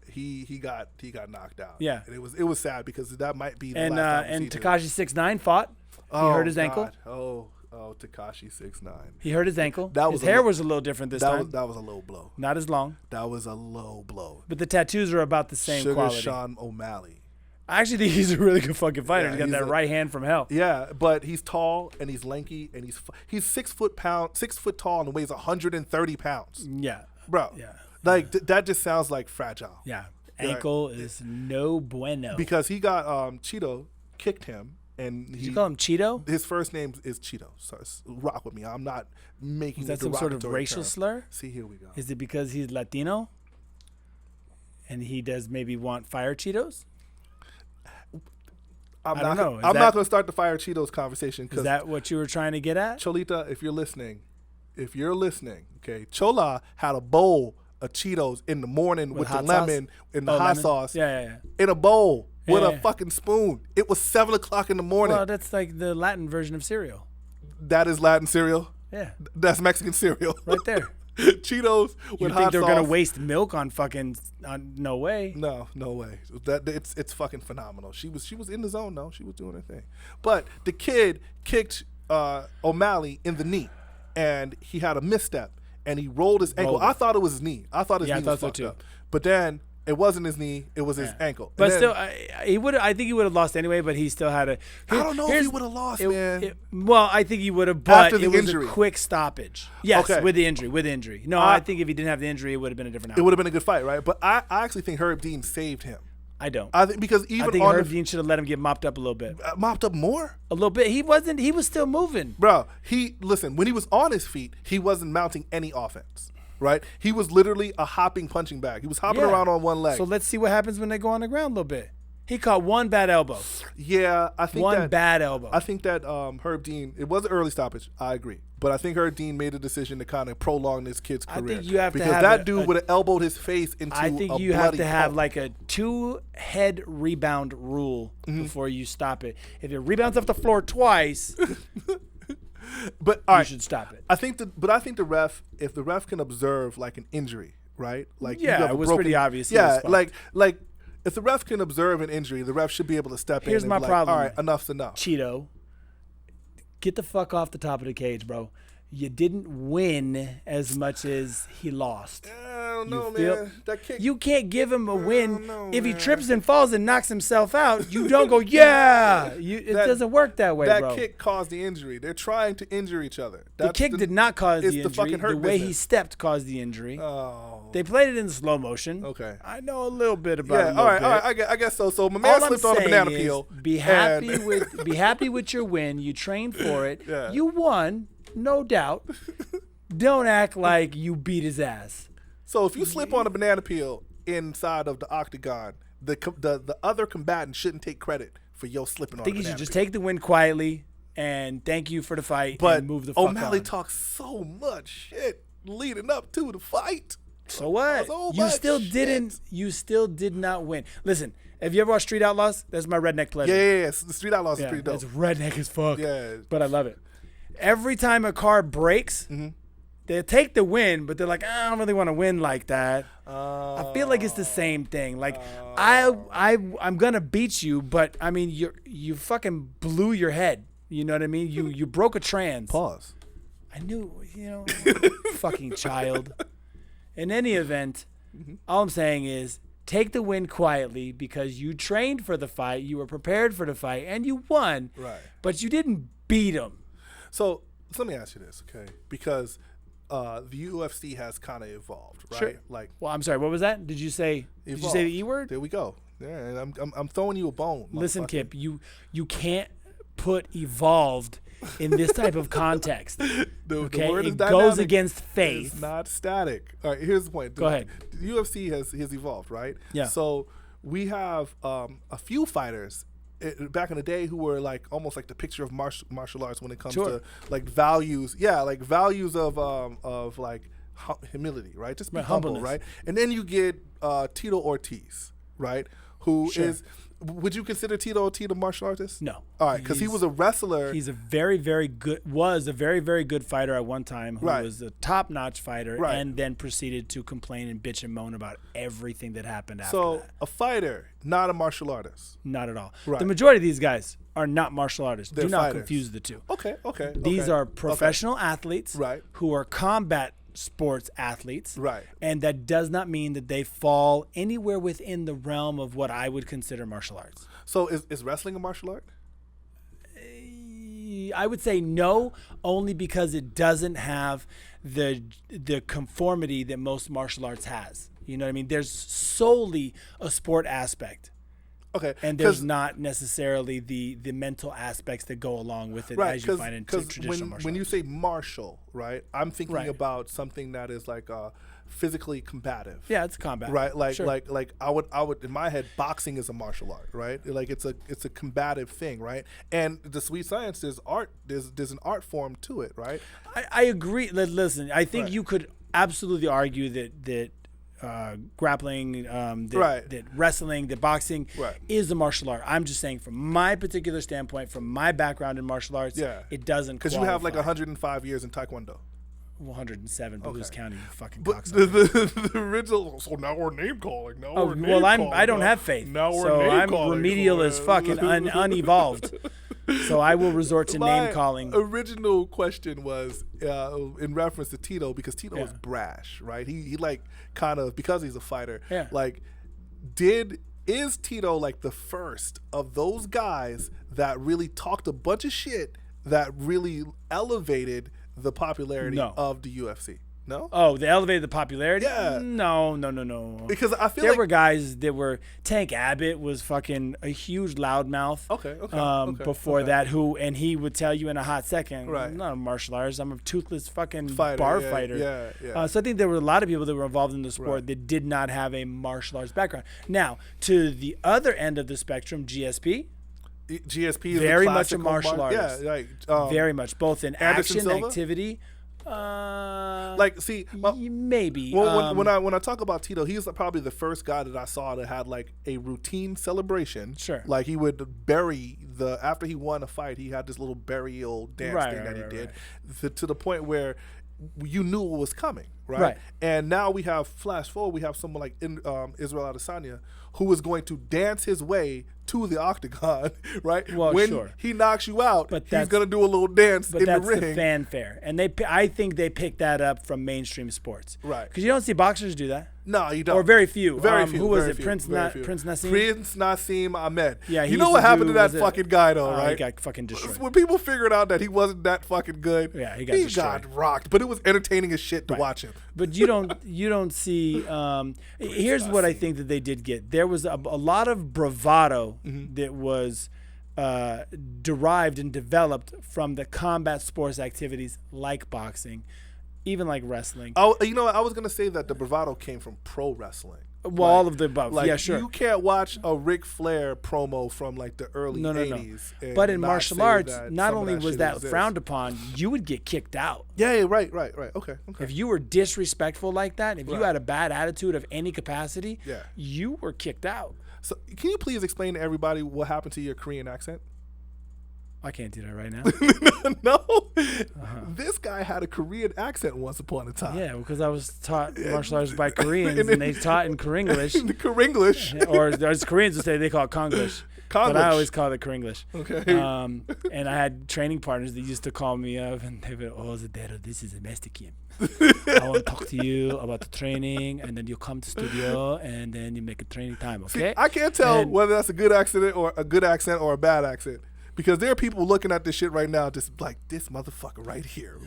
knocked out. Yeah. and it was sad because that might be the And last time we and see him. Tekashi 6ix9ine fought. He hurt his ankle. God. Oh, Tekashi 6ix9ine. He hurt his ankle. That was his hair was a little different this time. That was a low blow. Not as long, That was a low blow. but the tattoos are about the same Sugar quality. Sean O'Malley. I actually think he's a really good fucking fighter. Yeah, He's got he's that a- right hand from hell. Yeah, but he's tall and he's lanky and he's 6 foot tall and weighs 130 pounds, Yeah. bro. Yeah. Like that just sounds like fragile. Yeah. Ankle is no bueno. Because he got Cheeto kicked him and Did you call him Cheeto? his first name is Cheeto. So rock with me. I'm not making Is that a some sort of derogatory racial term. slur? See, here we go. Is it because he's Latino? And he does maybe want fire Cheetos? I'm I don't not. know. Is I'm that- not going to start the fire Cheetos conversation Is because that what you were trying to get at? Cholita, if you're listening, okay, Chola had a bowl of Cheetos in the morning with the hot sauce? lemon and the Oh, hot lemon? sauce Yeah. in a bowl with Yeah. a fucking spoon. It was 7:00 in the morning. Well, that's like the Latin version of cereal. That is Latin cereal. Yeah. That's Mexican cereal. Right there. Cheetos with You hot think they're sauce. gonna waste milk on fucking? No way. No way. That it's fucking phenomenal. She was in the zone though. She was doing her thing. But the kid kicked O'Malley in the knee, and he had a misstep, and he rolled his ankle. Rolled it. I thought it was his knee. I thought his Yeah, I knee thought was so fucked too. up. But then it wasn't his knee. It was his ankle. But And still, then- he would. I think he would have lost anyway. But he still had a. I don't know if he here's- would have lost, man. Well, I think he would have, but After the it was injury. a quick stoppage. Yes, Okay. with the injury. No, I think if he didn't have the injury, it would have been a different it outcome. would have been a good fight, right? But I actually think Herb Dean saved him. I don't. I think because even I think on Herb Dean should have let him get mopped up a little bit. mopped up more. A little bit. He wasn't. He was still moving. Bro, when he was on his feet, he wasn't mounting any offense, right? He was literally a hopping punching bag. He was hopping Yeah. around on one leg. So let's see what happens when they go on the ground a little bit. He caught one bad elbow. Yeah, I think One that bad elbow. I think that Herb Dean, it was an early stoppage. I agree, but I think Herb Dean made a decision to kind of prolong this kid's I career. think you have to because have that dude would have elbowed his face into. I think a you have bloody to have pulp. like a 2-head rebound rule before you stop it. If it rebounds off the floor twice, But all you right, should stop it. I think the ref, if the ref can observe like an injury, right? Like you Yeah, have a it was broken- pretty obvious he was Yeah, fucked. like if the ref can observe an injury, the ref should be able to step Here's in. my and be problem. Like, all right, enough's enough. Cheeto, get the fuck off the top of the cage, bro. You didn't win as much as he lost. I don't know, feel- man. That kick. You can't give him a win. know, If he man. trips and falls and knocks himself out, you don't go, yeah. It That- doesn't work that way, that bro. kick caused the injury. They're trying to injure each other. The kick did not cause it's the the injury. fucking hurt The way he business. stepped caused the injury. Oh. They played it in slow motion. Okay. I know a little bit about it. Yeah. a All little right. All bit. right. I guess so. So my man All I'm slipped on a saying banana is peel. Be happy and- with your win. You trained for it. Yeah. You won, no doubt. Don't act like you beat his ass. So if you slip on a banana peel inside of the octagon, the other combatant shouldn't take credit for your slipping on. I think a you should banana just peel. take the win quietly and thank you for the fight But and move the fuck O'Malley on. talks so much shit leading up to the fight. So what? So You much still shit. didn't. You still did not win. Listen, have you ever watched Street Outlaws? That's my redneck pleasure. Yeah. The Street Outlaws is Yeah, pretty dope. it's redneck as fuck. Yeah. But I love it. Every time a car breaks, they take the win, but they're like, I don't really want to win like that. I feel like it's the same thing. Like I'm gonna beat you, but I mean you fucking blew your head. You know what I mean? You broke a trans. Pause. I knew, fucking child. In any event, all I'm saying is take the win quietly because you trained for the fight, you were prepared for the fight, and you won. Right. But you didn't beat him. So let me ask you this, okay? Because the UFC has kind of evolved, right? Sure. Like Well, I'm sorry. What was that? Did you say the evolved. E word? There we go. Yeah, and I'm throwing you a bone. Listen, motherfucker. Kip, you can't put evolved in this type of context. The Okay, word is it goes dynamic. against It's faith. not static. All right, here's the point. Go ahead. The UFC has evolved, right? Yeah. So we have a few fighters back in the day who were like almost like the picture of martial arts when it comes Sure. to like values. Yeah, like values of like humility, right? Just be Right, humble, humbleness. right? And then you get Tito Ortiz, right? Who is? Sure. Would you consider Tito Ortiz a martial artist? No. All right, because he was a wrestler. He's a very, very good fighter at one time who Right. was a top-notch fighter Right. and then proceeded to complain and bitch and moan about everything that happened after So that. a fighter, not a martial artist. Not at all. Right. The majority of these guys are not martial artists. They're Do not fighters. confuse the two. Okay. These okay, are okay. professional athletes Right. who are combat sports athletes. Right. And that does not mean that they fall anywhere within the realm of what I would consider martial arts. So is wrestling a martial art? I would say no, only because it doesn't have the conformity that most martial arts has. You know what I mean? There's solely a sport aspect, Okay. and there's not necessarily the mental aspects that go along with it right, as you find in traditional martial when you arts. say martial, right? I'm thinking Right. about something that is like physically combative. Yeah, it's combat. Right, like Sure. like I would in my head, boxing is a martial art, right? Like it's a combative thing, right? And the sweet science, there's art, there's an art form to it, right? I agree. Listen, I think Right. you could absolutely argue that grappling, Right. that wrestling, that boxing Right. is a martial art. I'm just saying, from my particular standpoint, from my background in martial arts, Yeah. it doesn't. Because you have like qualify. 105 years in Taekwondo. 107, but who's Okay. counting? You fucking But cocksucker. the original. So now we're name calling. Now Oh we're name well, calling. I don't Now- have faith, Now we're so name I'm calling. remedial as fuck and unevolved. So I will resort to My name calling. original question was in reference to Tito, because Tito Yeah. was brash, right? He like kind of, because he's a fighter. Yeah. Like, is Tito like the first of those guys that really talked a bunch of shit that really elevated the popularity No. of the UFC? No? Oh, they elevated the popularity? Yeah. No. Because I feel There like were guys that were Tank Abbott was fucking a huge loudmouth. Okay. Before that, and he would tell you in a hot second, Right. I'm not a martial artist. I'm a toothless fucking Fighter, bar yeah, fighter. yeah. So I think there were a lot of people that were involved in the sport Right. that did not have a martial arts background. Now, to the other end of the spectrum, GSP, GSP is very the much a classical martial artist. Yeah, right. very much both in Anderson action Silva? activity. See, Maybe. when I talk about Tito, he's probably the first guy that I saw that had like a routine celebration. Sure. Like he would bury after he won a fight, he had this little burial dance thing that he did, to the point where you knew what was coming, right? And now we have flash forward, we have someone like Israel Adesanya who is going to dance his way to the octagon, right? Well, when sure. he knocks you out, But he's that's- going to do a little dance But in the that's ring. the fanfare, and I think they picked that up from mainstream sports, Right. Because you don't see boxers do that, No, you don't. or very few. Very few. Who was very it? few, Prince very few. Nassim. Prince Nassim Ahmed. Yeah, he you know used what to happened do- to that was it- fucking guy though, He right? got fucking destroyed. When people figured out that he wasn't that fucking good, Yeah, he got destroyed. rocked. But it was entertaining as shit to watch him. But you don't see. Here's what I think that they did get. There was a lot of bravado that was derived and developed from the combat sports activities like boxing, even like wrestling. Oh, you know what? I was gonna say that the bravado came from pro wrestling. Well, all of the above. Like, Yeah, sure. You can't watch a Ric Flair promo from like the early 80s. and But in not martial say arts, that not some of only was shit that exists. frowned upon, you would get kicked out. Yeah, right. Okay. If you were disrespectful like that, if you Right. had a bad attitude of any capacity, Yeah. you were kicked out. So, can you please explain to everybody what happened to your Korean accent? I can't do that right now. No, this guy had a Korean accent once upon a time. Yeah, because I was taught martial arts by Koreans, and they taught in Korenglish. The Korenglish. Or as Koreans would say, they call it Konglish. But I always call it Korenglish. Okay. And I had training partners that used to call me up, and they would, oh, Zadero, this is a Mexican. I want to talk to you about the training, and then you come to studio, and then you make a training time, okay? See, I can't tell And- whether that's a good accent or a bad accent. Because there are people looking at this shit right now just like, this motherfucker right here.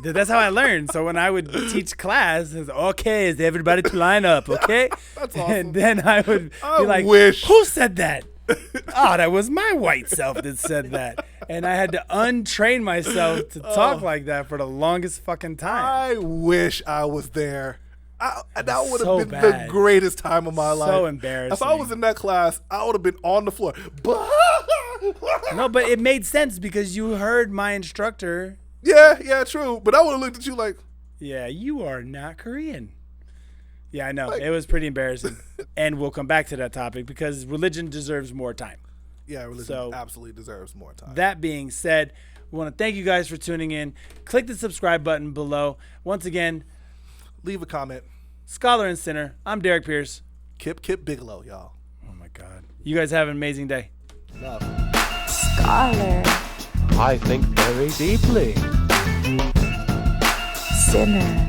That's how I learned. So when I would teach class, it's okay, is everybody to line up, okay? That's awesome. And then I would be like, wish. who said that? Oh, that was my white self that said that. And I had to untrain myself to talk like that for the longest fucking time. I wish I was there. That would have So been bad. the greatest time of my life. So embarrassing. If I was in that class, I would have been on the floor. No, but it made sense because you heard my instructor. Yeah, true. But I would have looked at you like, Yeah, you are not Korean. Yeah, I know. It was pretty embarrassing. And we'll come back to that topic because religion deserves more time. yeah, religion So- absolutely deserves more time. That being said, we want to thank you guys for tuning in. Click the subscribe button below. Once again, Leave a comment. Scholar and Sinner, I'm Derrick Pierce. Kip Bigelow, y'all. Oh my God. You guys have an amazing day. Love. Scholar, I think very deeply. sinner.